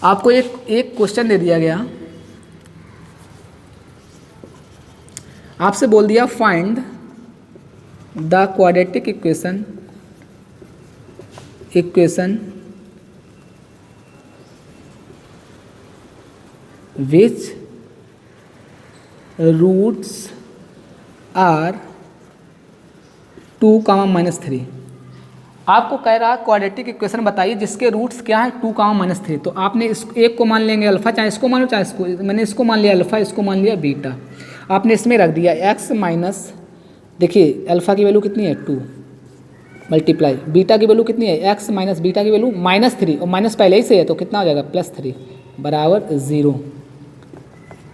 आपको एक क्वेश्चन दे दिया गया, आपसे बोल दिया find the quadratic equation which roots are 2, -3। आपको कह रहा है क्वाड्रेटिक इक्वेशन बताइए जिसके रूट्स क्या है 2, -3। तो आपने इस एक को मान लेंगे अल्फ़ा, चाहे इसको मान लो चाहे इसको, मैंने इसको मान लिया अल्फ़ा, इसको मान लिया बीटा। आपने इसमें रख दिया x माइनस, देखिए अल्फ़ा की वैल्यू कितनी है 2 मल्टीप्लाई, बीटा की वैल्यू कितनी है x माइनस बीटा की वैल्यू -3, और माइनस पहले ही से है तो कितना हो जाएगा +3 बराबर 0।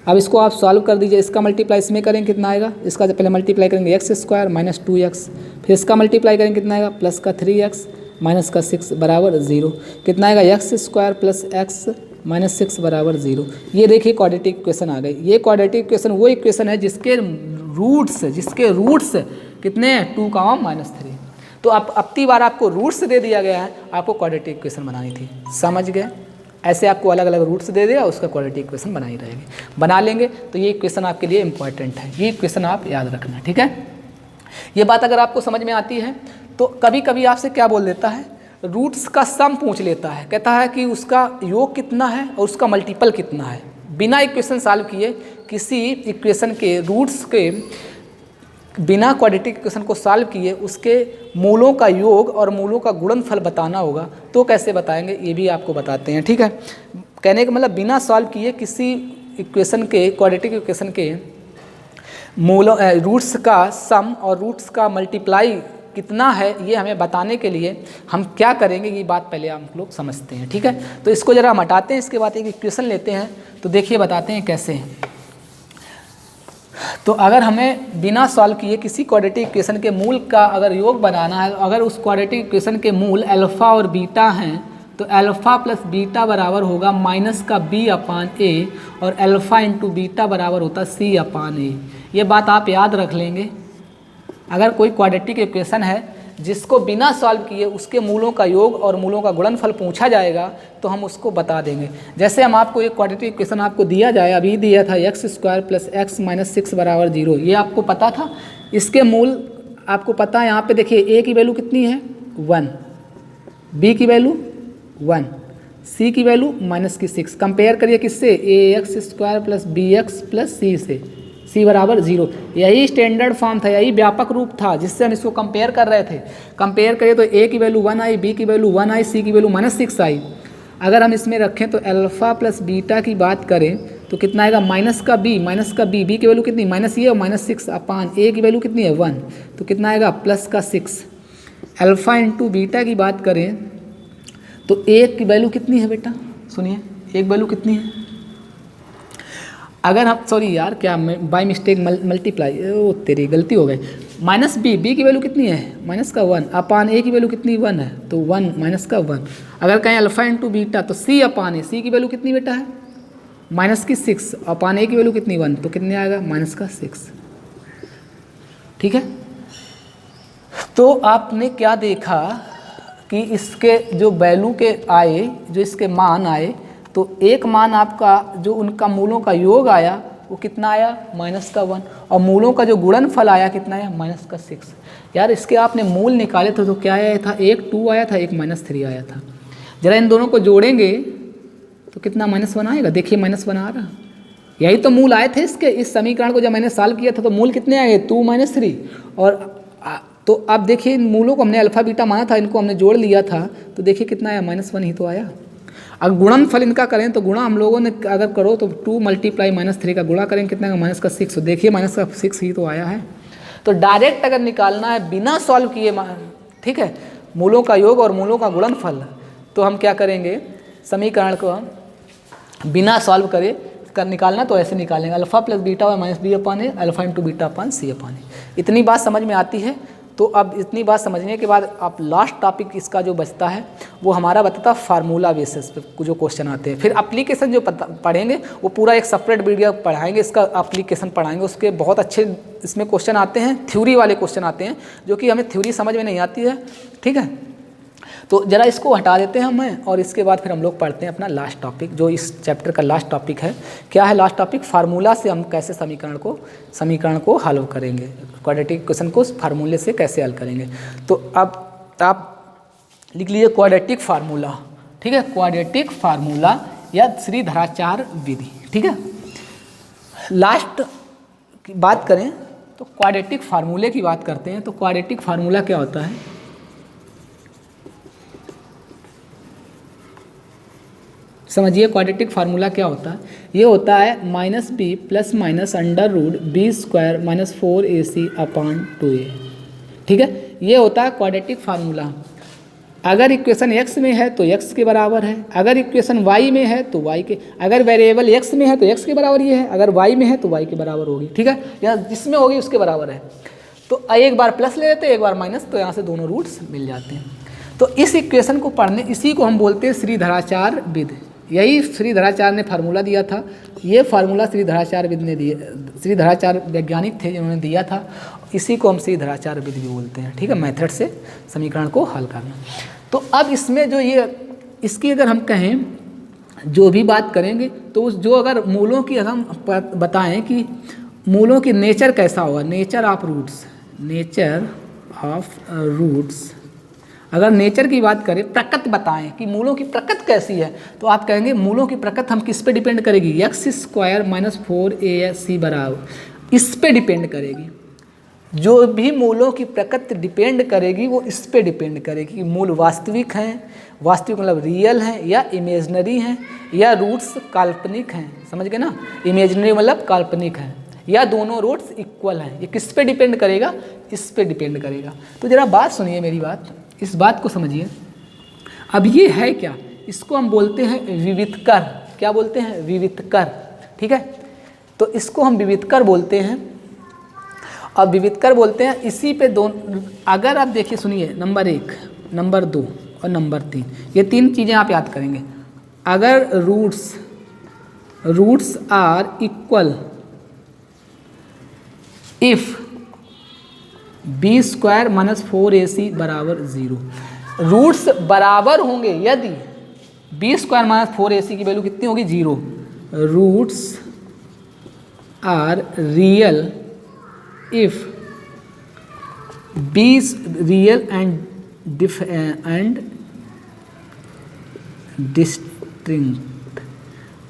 अब इसको आप सॉल्व कर दीजिए, इसका मल्टीप्लाई इसमें करेंगे कितना आएगा? इसका पहले मल्टीप्लाई करेंगे x² माइनस 2x, फिर इसका मल्टीप्लाई करेंगे कितना आएगा? प्लस का 3x माइनस का 6 बराबर 0। कितना आएगा? x² प्लस x माइनस 6 बराबर 0। ये देखिए क्वाड्रेटिक इक्वेशन आ गई। ये क्वाड्रेटिक इक्वेशन वो इक्वेशन है जिसके रूट्स कितने हैं 2, -3। तो अब की बार आपको रूट्स दे दिया गया है, आपको क्वाड्रेटिक इक्वेशन बनानी थी। समझ गए? ऐसे आपको अलग अलग रूट्स दे दिया, उसका क्वाड्रेटिक इक्वेशन बनाई रहेगी, बना लेंगे। तो ये इक्वेशन आपके लिए इंपॉर्टेंट है, ये इक्वेशन आप याद रखना। ठीक है, ये बात अगर आपको समझ में आती है तो कभी कभी आपसे क्या बोल देता है, रूट्स का सम पूछ लेता है, कहता है कि उसका योग कितना है और उसका मल्टीपल कितना है। बिना इक्वेशन सॉल्व किए किसी इक्वेशन के रूट्स के, बिना क्वाड्रेटिक इक्वेशन को सॉल्व किए उसके मूलों का योग और मूलों का गुणनफल बताना होगा, तो कैसे बताएंगे ये भी आपको बताते हैं। ठीक है, कहने का मतलब बिना सॉल्व किए किसी इक्वेशन के, क्वाड्रेटिक इक्वेशन के मूलों रूट्स का सम और रूट्स का मल्टीप्लाई कितना है ये हमें बताने के लिए हम क्या करेंगे, ये बात पहले हम लोग समझते हैं। ठीक है, तो इसको जरा हम हटाते हैं, इसके बाद एक इक्वेशन लेते हैं। तो देखिए बताते हैं कैसे। तो अगर हमें बिना सॉल्व किए किसी क्वाड्रेटिक इक्वेशन के मूल का अगर योग बनाना है, अगर उस क्वाड्रेटिक इक्वेशन के मूल अल्फ़ा और बीटा हैं, तो अल्फ़ा प्लस बीटा बराबर होगा माइनस का b/a, और अल्फ़ा इंटू बीटा बराबर होता है c/a। ये बात आप याद रख लेंगे। अगर कोई क्वाड्रेटिक इक्वेशन है जिसको बिना सॉल्व किए उसके मूलों का योग और मूलों का गुणनफल पूछा जाएगा तो हम उसको बता देंगे। जैसे हम आपको एक क्वाड्रेटिक इक्वेशन आपको दिया जाए, अभी दिया था x² प्लस x माइनस 6 बराबर 0, ये आपको पता था। इसके मूल आपको पता है, यहाँ पे देखिए a की वैल्यू कितनी है 1, b की वैल्यू 1, c की वैल्यू -6। कंपेयर करिए किससे? ax² plus bx plus c से। सी बराबर 0। यही स्टैंडर्ड फॉर्म था, यही व्यापक रूप था जिससे हम इसको कंपेयर कर रहे थे। कंपेयर करिए तो ए की वैल्यू 1 आई, बी की वैल्यू 1 आई, सी की वैल्यू -6 आई। अगर हम इसमें रखें तो अल्फ़ा प्लस बीटा की बात करें तो कितना आएगा, माइनस का बी, बी की वैल्यू कितनी माइनस ये और -6 अपान ए की वैल्यू कितनी है 1, तो कितना आएगा प्लस का 6। अल्फ़ा इंटू बीटा की बात करें तो ए की वैल्यू कितनी है बेटा, सुनिए एक वैल्यू कितनी है, अगर हम सॉरी यार क्या बाय मिस्टेक मल्टीप्लाई, ओ तेरी गलती हो गई, माइनस बी की वैल्यू कितनी है माइनस का 1 अपान ए की वैल्यू कितनी 1 है तो 1 माइनस का 1। अगर कहें अल्फ़ा इंटू बीटा तो सी अपान ए, सी की वैल्यू कितनी बेटा है माइनस की 6 अपान ए की वैल्यू कितनी 1, तो कितने आएगा माइनस का 6। ठीक है, तो आपने क्या देखा कि इसके जो वैल्यू के आए, जो इसके मान आए, तो एक मान आपका जो उनका मूलों का योग आया वो कितना आया माइनस का 1, और मूलों का जो गुणनफल आया कितना आया माइनस का 6। यार इसके आपने मूल निकाले थे तो क्या आया था, एक 2 आया था, एक -3 आया था। जरा इन दोनों को जोड़ेंगे तो कितना -1 आएगा, देखिए -1 आ रहा, यही तो मूल आए थे इसके। इस समीकरण को जब मैंने सॉल्व किया था तो मूल कितने आए 2 -3, और तो अब देखिए इन मूलों को हमने अल्फ़ा बीटा माना था, इनको हमने जोड़ लिया था तो देखिए कितना आया -1 ही तो आया। अगर गुणनफल इनका करें तो गुणा हम लोगों ने अगर करो तो 2 मल्टीप्लाई -3 का गुणा करें कितना का -6, तो देखिए -6 ही तो आया है। तो डायरेक्ट अगर निकालना है बिना सॉल्व किए, ठीक है, मूलों का योग और मूलों का गुणनफल, तो हम क्या करेंगे समीकरण को बिना सॉल्व करे कर निकालना तो ऐसे निकालेंगे, अल्फ़ा प्लस बीटा और माइनस बी अपान ए, अल्फ़ा इंटू बीटा अपान सी अपान ए। इतनी बात समझ में आती है। तो अब इतनी बात समझने के बाद आप लास्ट टॉपिक इसका जो बचता है वो हमारा बताता फार्मूला बेसिस पे जो क्वेश्चन आते हैं। फिर एप्लीकेशन जो पढ़ेंगे वो पूरा एक सेपरेट वीडियो पढ़ाएंगे, इसका एप्लीकेशन पढ़ाएंगे, उसके बहुत अच्छे इसमें क्वेश्चन आते हैं, थ्योरी वाले क्वेश्चन आते हैं जो कि हमें थ्योरी समझ में नहीं आती है। ठीक है, तो ज़रा इसको हटा देते हैं हमें, और इसके बाद फिर हम लोग पढ़ते हैं अपना लास्ट टॉपिक जो इस चैप्टर का लास्ट टॉपिक है। क्या है लास्ट टॉपिक, फार्मूला से हम कैसे समीकरण को हल करेंगे, क्वाड्रेटिक इक्वेशन को फार्मूले से कैसे हल करेंगे। तो अब आप लिख लीजिए क्वाड्रेटिक फार्मूला। ठीक है, क्वाड्रेटिक फार्मूला या श्रीधराचार्य विधि। ठीक है, लास्ट की बात करें तो क्वाड्रेटिक फार्मूले की बात करते हैं। तो क्वाड्रेटिक फार्मूला क्या होता है, समझिए क्वाड्रेटिक फार्मूला क्या होता है। ये होता है -b plus minus under root b square minus 4ac upon 2a। ठीक है, ये होता है क्वाड्रेटिक फार्मूला। अगर इक्वेशन x में है तो x के बराबर है, अगर इक्वेशन y में है तो y के, अगर वेरिएबल x में है तो x के बराबर ये है, अगर y में है तो y के बराबर होगी। ठीक है, या जिसमें होगी उसके बराबर है। तो एक बार प्लस ले लेते हैं, एक बार माइनस, तो यहाँ से दोनों रूट्स मिल जाते हैं। तो इस इक्वेशन को पढ़ने, इसी को हम बोलते हैं श्रीधराचार्य विधि। यही श्रीधराचार्य ने फार्मूला दिया था। ये फार्मूला श्रीधराचार्य विधि ने दिया, श्रीधराचार्य वैज्ञानिक थे जिन्होंने दिया था, इसी को हम श्रीधराचार्य विधि भी बोलते हैं। ठीक है, मेथड से समीकरण को हल करना। तो अब इसमें जो ये इसकी अगर हम कहें जो भी बात करेंगे तो जो अगर मूलों की अगर हम बताएं कि मूलों की नेचर कैसा होगा, नेचर ऑफ रूट्स, अगर नेचर की बात करें, प्रकृति बताएं कि मूलों की प्रकृति कैसी है, तो आप कहेंगे मूलों की प्रकृति हम किस पे डिपेंड करेगी, x स्क्वायर माइनस 4ac बराबर, इस पे डिपेंड करेगी। जो भी मूलों की प्रकृति डिपेंड करेगी वो इस पे डिपेंड करेगी कि मूल वास्तविक हैं, वास्तविक मतलब रियल हैं या इमेजनरी हैं, या रूट्स काल्पनिक हैं। समझ गए ना, इमेजनरी मतलब काल्पनिक हैं, या दोनों रूट्स इक्वल हैं। ये किस पे डिपेंड करेगा, इस पे डिपेंड करेगा। तो जरा बात सुनिए मेरी बात, इस बात को समझिए। अब ये है क्या, इसको हम बोलते हैं विविधकर। क्या बोलते हैं, विविधकर। ठीक है, तो इसको हम विविधकर बोलते हैं। अब विविधकर बोलते हैं इसी पे दोनों, अगर आप देखिए सुनिए, नंबर 1, नंबर 2 और नंबर 3, ये 3 चीज़ें आप याद करेंगे। अगर roots are equal if b square minus 4ac बराबर 0, रूट्स बराबर होंगे यदि बी स्क्वायर माइनस 4ac की वैल्यू कितनी होगी, 0। Roots are real if b real and distinct,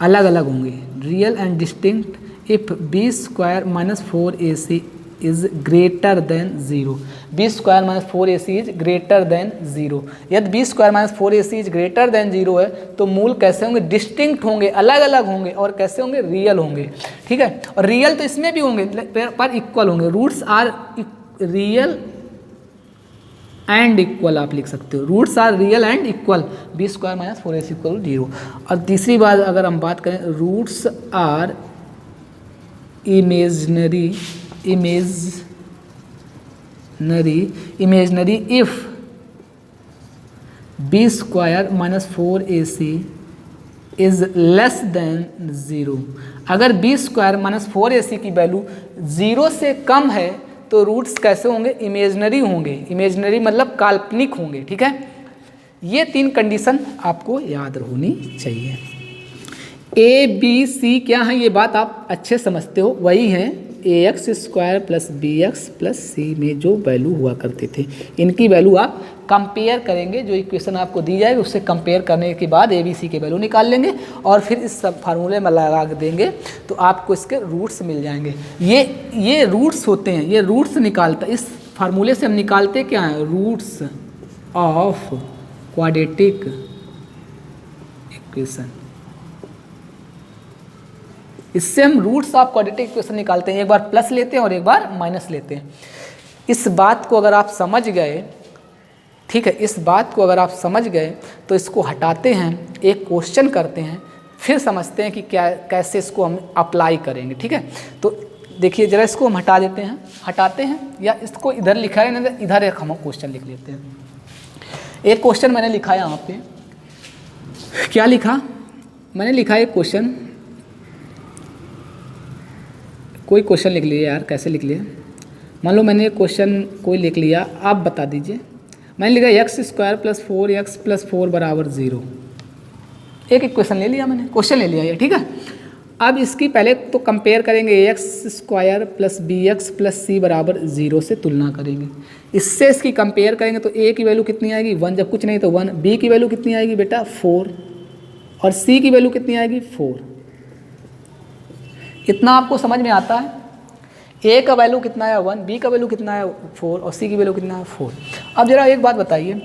अलग अलग होंगे, real and distinct if b square minus 4ac is greater than 0, b square minus 4ac is greater than 0। यदि b square minus 4ac is greater than 0 है तो मूल कैसे होंगे, distinct होंगे, अलग अलग होंगे, और कैसे होंगे, रियल होंगे, ठीक है। और रियल तो इसमें भी होंगे पर इक्वल होंगे, roots are real and equal आप लिख सकते हो, roots are real and equal, b square minus 4ac equal 0। और तीसरी बात अगर हम बात करें, roots are imaginary if b square minus 4ac is less than 0। अगर बी स्क्वायर माइनस 4ac की वैल्यू 0 से कम है तो रूट्स कैसे होंगे, इमेजनरी होंगे, इमेजनरी मतलब काल्पनिक होंगे, ठीक है। ये 3 कंडीशन आपको याद होनी चाहिए। ए बी सी क्या है ये बात आप अच्छे समझते हो, वही है ax square plus b x plus c में जो वैल्यू हुआ करते थे, इनकी वैल्यू आप कंपेयर करेंगे, जो इक्वेशन आपको दी जाएगी उससे कंपेयर करने के बाद ए बी सी के वैल्यू निकाल लेंगे और फिर इस सब फार्मूले में लगा देंगे तो आपको इसके रूट्स मिल जाएंगे। ये रूट्स होते हैं, ये रूट्स निकालता, इस फार्मूले से हम निकालते क्या है, रूट्स ऑफ क्वाड्रेटिक इक्वेशन। इससे हम रूट्स ऑफ क्वाड्रेटिक इक्वेशन निकालते हैं, एक बार प्लस लेते हैं और एक बार माइनस लेते हैं। इस बात को अगर आप समझ गए, ठीक है, इस बात को अगर आप समझ गए तो इसको हटाते हैं, एक क्वेश्चन करते हैं, फिर समझते हैं कि क्या कैसे इसको हम अप्लाई करेंगे, ठीक है। तो देखिए जरा इसको हम हटाते हैं या इसको इधर लिखा है ना, इधर एक हम क्वेश्चन लिख लेते हैं। एक क्वेश्चन मैंने लिखा है यहाँ पे, क्या लिखा, मैंने लिखा है एक क्वेश्चन, कोई क्वेश्चन लिख लिया यार, कैसे लिख लिया, मान लो मैंने क्वेश्चन कोई लिख लिया, आप बता दीजिए। मैंने लिखा x square plus 4x plus 4 बराबर 0, एक इक्वेशन ले लिया मैंने, क्वेश्चन ले लिया ये, ठीक है। अब इसकी पहले तो कंपेयर करेंगे, x square plus b x plus c बराबर 0 से तुलना करेंगे, इससे इसकी कंपेयर करेंगे तो ए की वैल्यू कितनी आएगी 1, जब कुछ नहीं तो 1, बी की वैल्यू कितनी आएगी बेटा 4 और सी की वैल्यू कितनी आएगी 4। इतना आपको समझ में आता है, ए का वैल्यू कितना है 1, बी का वैल्यू कितना है 4 और सी की वैल्यू कितना है 4। अब जरा एक बात बताइए,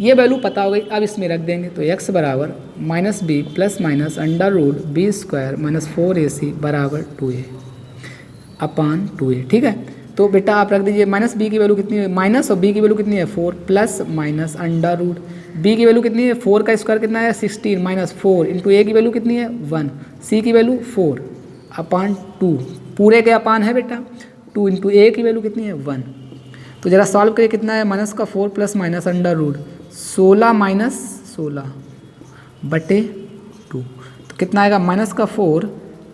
ये वैल्यू पता हो गई, अब इसमें रख देंगे तो x बराबर minus b plus minus under root b square minus 4ac बराबर 2a अपान 2a, ठीक है। तो बेटा आप रख दीजिए माइनस बी की वैल्यू कितनी है माइनस और बी की वैल्यू कितनी है 4 plus minus under root b की वैल्यू कितनी है 4 का स्क्वायर कितना है 16 माइनस 4 इंटू ए की वैल्यू कितनी है 1, सी की वैल्यू 4 अपान 2, पूरे के अपान है बेटा 2 इंटू ए की वैल्यू कितनी है 1। तो जरा सॉल्व करिए, कितना है माइनस का 4 plus minus under root 16 minus 16 बटे 2, तो कितना आएगा माइनस का 4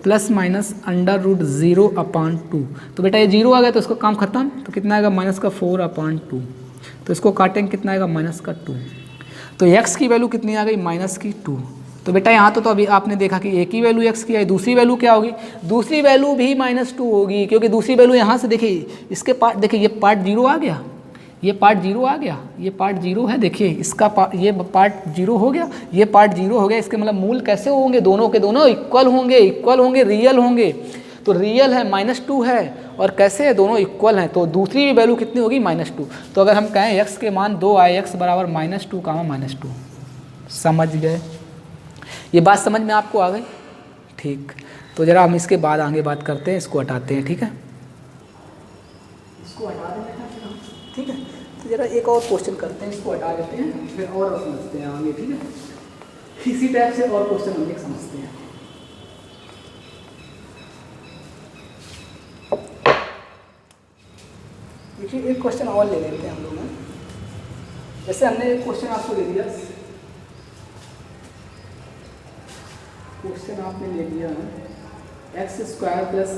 plus minus under root 0 upon 2। तो बेटा ये 0 आ गया तो इसका काम खत्म, तो कितना आएगा माइनस का 4 अपान 2, तो इसको काटेंगे कितना आएगा माइनस का 2। तो x की वैल्यू कितनी आ गई माइनस की 2। तो बेटा यहाँ तो अभी आपने देखा कि एक ही वैल्यू x की आई, दूसरी वैल्यू क्या होगी, दूसरी वैल्यू भी -2 होगी, क्योंकि दूसरी वैल्यू यहाँ से देखिए इसके पार्ट, देखिए ये पार्ट 0 आ गया, ये पार्ट 0 आ गया, ये पार्ट 0 है, देखिए इसका ये पार्ट 0 हो गया, ये पार्ट 0 हो गया, इसके मतलब मूल कैसे होंगे, दोनों के दोनों इक्वल होंगे, रियल होंगे। तो रियल है -2 है और कैसे है दोनों इक्वल हैं, तो दूसरी भी वैल्यू कितनी होगी -2। तो अगर हम कहें x के मान 2 आए, x बराबर -2 -2, समझ गए, ये बात समझ में आपको आ गई, ठीक। तो जरा हम इसके बाद आगे बात करते हैं, इसको हटाते हैं, ठीक है, इसको हटा देते हैं, ठीक है। तो जरा एक और क्वेश्चन करते हैं, इसको हटा देते हैं, फिर और समझते हैं आगे, ठीक है। इसी टाइप से और क्वेश्चन हम लोग समझते हैं। देखिए एक क्वेश्चन और ले लेते हैं हम लोग, जैसे हमने एक क्वेश्चन आपको ले लिया, क्वेश्चन आपने ले लिया है x square plus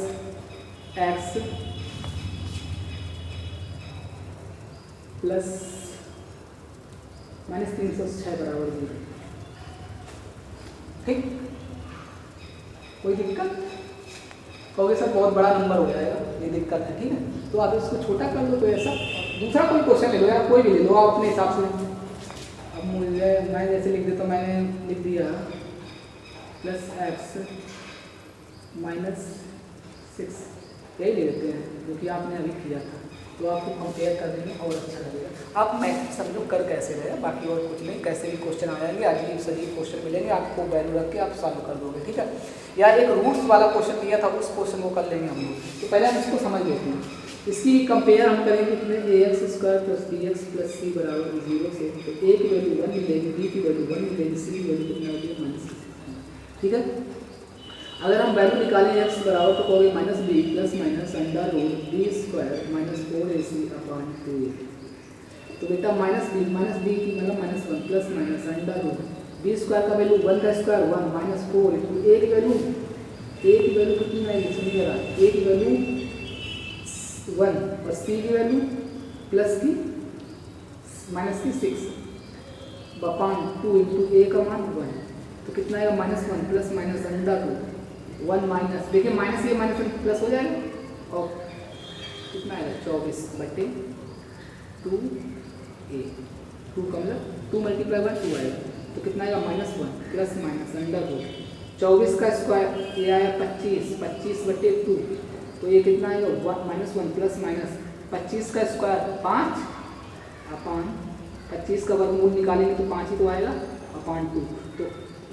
x plus -306 बराबर 0, ठीक। कोई दिक्कत, कहोगे सर बहुत बड़ा नंबर हो जाएगा, ये दिक्कत है, ठीक है। तो आप इसको छोटा कर लो, तो ऐसा दूसरा कोई क्वेश्चन ले लो यार, कोई भी ले लो आप अपने हिसाब से। अब मुझे मैं जैसे लिख देता हूँ, मैंने लिख दिया प्लस एक्स माइनस 6 यही ले लेते हैं जो कि आपने अभी किया था, तो आपको कंपेयर करने में और अच्छा लगेगा। आप मैथ समझो कर कैसे रहे, बाकी और कुछ नहीं, कैसे भी क्वेश्चन आ जाएंगे, अजीब सजीब क्वेश्चन मिलेंगे, आपको वैल्यू रख के आप सॉल्व कर दोगे, ठीक है। या एक रूट्स वाला क्वेश्चन दिया था, उस क्वेश्चन को कर लेंगे हम लोग। तो पहले हम इसको समझ लेते हैं। इसकी कंपेयर हम करेंगे कितने, ax² + bx + c = 0 से, तो a की वैल्यू 1 मिलेगी, b की वैल्यू 1 मिलेगी, c की वैल्यू कितना होगी -6, ठीक है। अगर हम वैल्यू निकालें x बराबर तो कहोगे -b ± (b² - 4ac/2a। तो बेटा -b की मतलब -1 प्लस माइनस √b² का वैल्यू 1 का स्क्वायर 1 -4 इंटू a की वैल्यू कितनी आएगी समझिए, a की वैल्यू 1 और c की वैल्यू प्लस की -6/2 इंटू a का मान 1, तो कितना आएगा -1 प्लस माइनस √1 माइनस, देखिए माइनस ये माइनस प्लस हो जाएगा और कितना आएगा 24/2a, 2 का मतलब 2 × 2 आएगा, तो कितना आएगा -1 प्लस माइनस √, 24 का स्क्वायर ये आया 25/2, तो ये कितना आएगा -1 प्लस माइनस 25 का स्क्वायर 5/25 का वर्गमूल निकालेंगे तो 5 ही तो आएगा /2। तो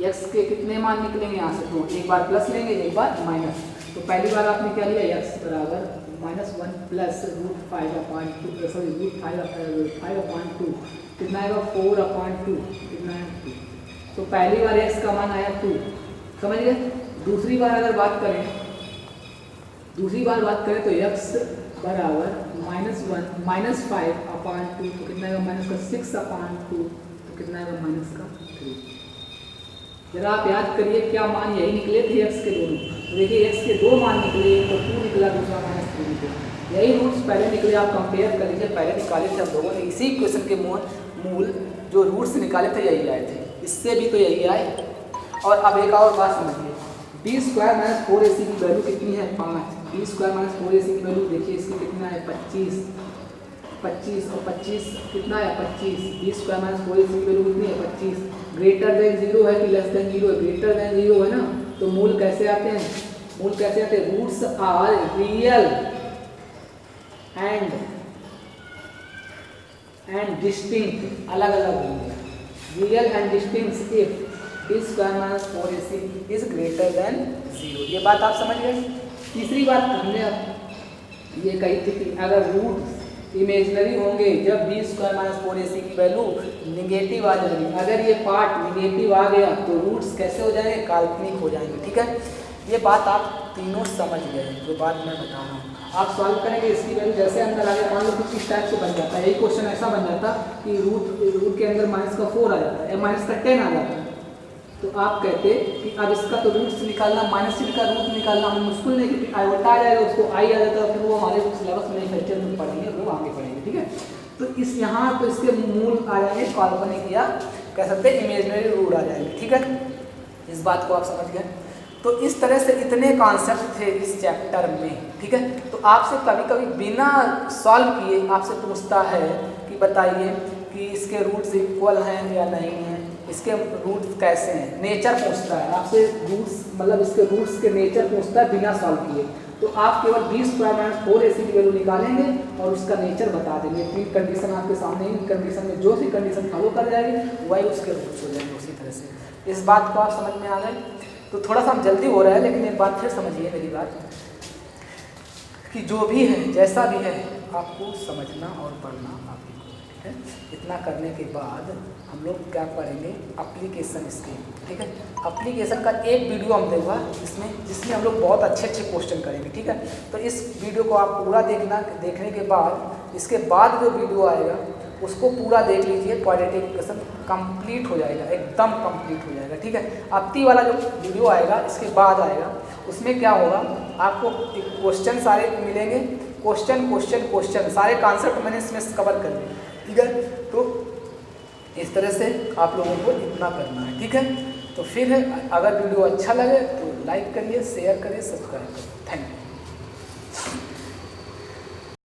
x के कितने मान निकलेंगे यहाँ से, तो एक बार प्लस लेंगे एक बार माइनस। तो पहली बार आपने क्या लिया x बराबर -1 प्लस √5/2 कितना आएगा 4/2, कितना है 2। तो पहली बार x का मान आया 2, समझ गए। दूसरी बार अगर बात करें तो x बराबर -1 -5/2, तो कितना आएगा -6/2, तो कितना आएगा -3। जरा आप याद करिए क्या मान यही निकले थे x के दोनों, तो देखिए x के 2 मान निकले, एक तो 2 निकला, दूसरा -3 निकला। यही रूट्स पहले निकले, आप कंपेयर कर लीजिए, पहले निकाले थे हम लोगों ने इसी क्वेश्चन के मूल जो रूट्स निकाले थे यही आए थे, इससे भी तो यही आए। और अब एक और बात समझिए, b² - 4ac की वैल्यू कितनी है 5, b² - 4ac की वैल्यू देखिए इसकी कितना है 25 और 25 कितना है 25, b² - 4ac की वैल्यू कितनी है 25, ग्रेटर देन 0 है कि लेस देन 0 है, ग्रेटर देन 0 है ना, तो मूल कैसे आते हैं, roots are real and distinct, अलग अलग होंगे, real and distinct if b² - 4ac is greater than 0। ये बात आप समझ गए। तीसरी बात हमने ये कही थी कि अगर रूट इमेजनरी होंगे जब b² - 4ac की वैल्यू निगेटिव आ जाएगी, अगर ये पार्ट निगेटिव आ गया तो रूट्स कैसे हो जाएंगे, काल्पनिक हो जाएंगे, ठीक है। ये बात आप तीनों समझ गए जो बात मैं बता रहा हूँ। आप सॉल्व करेंगे इसकी वैल्यू जैसे अंदर आ गया, मान लो कुछ इस टाइप से बन जाता है, यही क्वेश्चन ऐसा बन जाता कि रूट के अंदर -4 आ जाता है, -10 आ जाता है, तो आप कहते कि अब इसका तो रूट्स निकालना, -3 का रूट निकालना हमें मुश्किल नहीं, क्योंकि आयोटा आ जाएगा उसको आई आ जाता है, फिर वो हमारे सिलेबस में फ्यूचर में पढ़ेंगे, वो आगे पढ़ेंगे, ठीक है। तो इस यहाँ तो इसके मूल आ जाएंगे काल्पनिक या कह सकते हैं इमेजनरी रूट आ जाएंगे, ठीक है। इस बात को आप समझ गए। तो इस तरह से इतने कॉन्सेप्ट थे इस चैप्टर में, ठीक है। तो आपसे कभी कभी बिना सॉल्व किए आपसे पूछता है कि बताइए कि इसके रूट्स इक्वल हैं या नहीं हैं, इसके रूट्स कैसे हैं, नेचर पूछता है आपसे, रूट्स मतलब इसके रूट्स के नेचर पूछता है बिना सॉल्व किए। तो आप केवल b² - 4ac की वैल्यू निकालेंगे और उसका नेचर बता देंगे, 3 कंडीशन आपके सामने, इन कंडीशन में जो सी कंडीशन फॉलो कर जाएगी वही उसके रूट्स हो जाएंगे उसी तरह से। इस बात को आप समझ में आ गए। तो थोड़ा सा जल्दी हो रहा है, लेकिन एक बात फिर समझिए मेरी बात, कि जो भी है जैसा भी है आपको समझना और पढ़ना आपको, ठीक है। इतना करने के बाद हम लोग क्या पढ़ेंगे, एप्लीकेशन इसके, ठीक है। एप्लीकेशन का एक वीडियो हम देगा जिसमें हम लोग बहुत अच्छे क्वेश्चन करेंगे, ठीक है। तो इस वीडियो को आप पूरा देखने के बाद इसके बाद जो वीडियो आएगा उसको पूरा देख लीजिए, क्वाड्रेटिक इक्वेशन कंप्लीट हो जाएगा, एकदम कंप्लीट हो जाएगा, ठीक है। अपनी वाला जो वीडियो आएगा इसके बाद आएगा, उसमें क्या होगा आपको क्वेश्चन सारे मिलेंगे, क्वेश्चन सारे कॉन्सेप्ट मैंने इसमें कवर कर दिए, ठीक है। तो इस तरह से आप लोगों को इतना करना है, ठीक है। तो फिर अगर वीडियो अच्छा लगे तो लाइक करिए, शेयर करिए, सब्सक्राइब करिए। Thank you.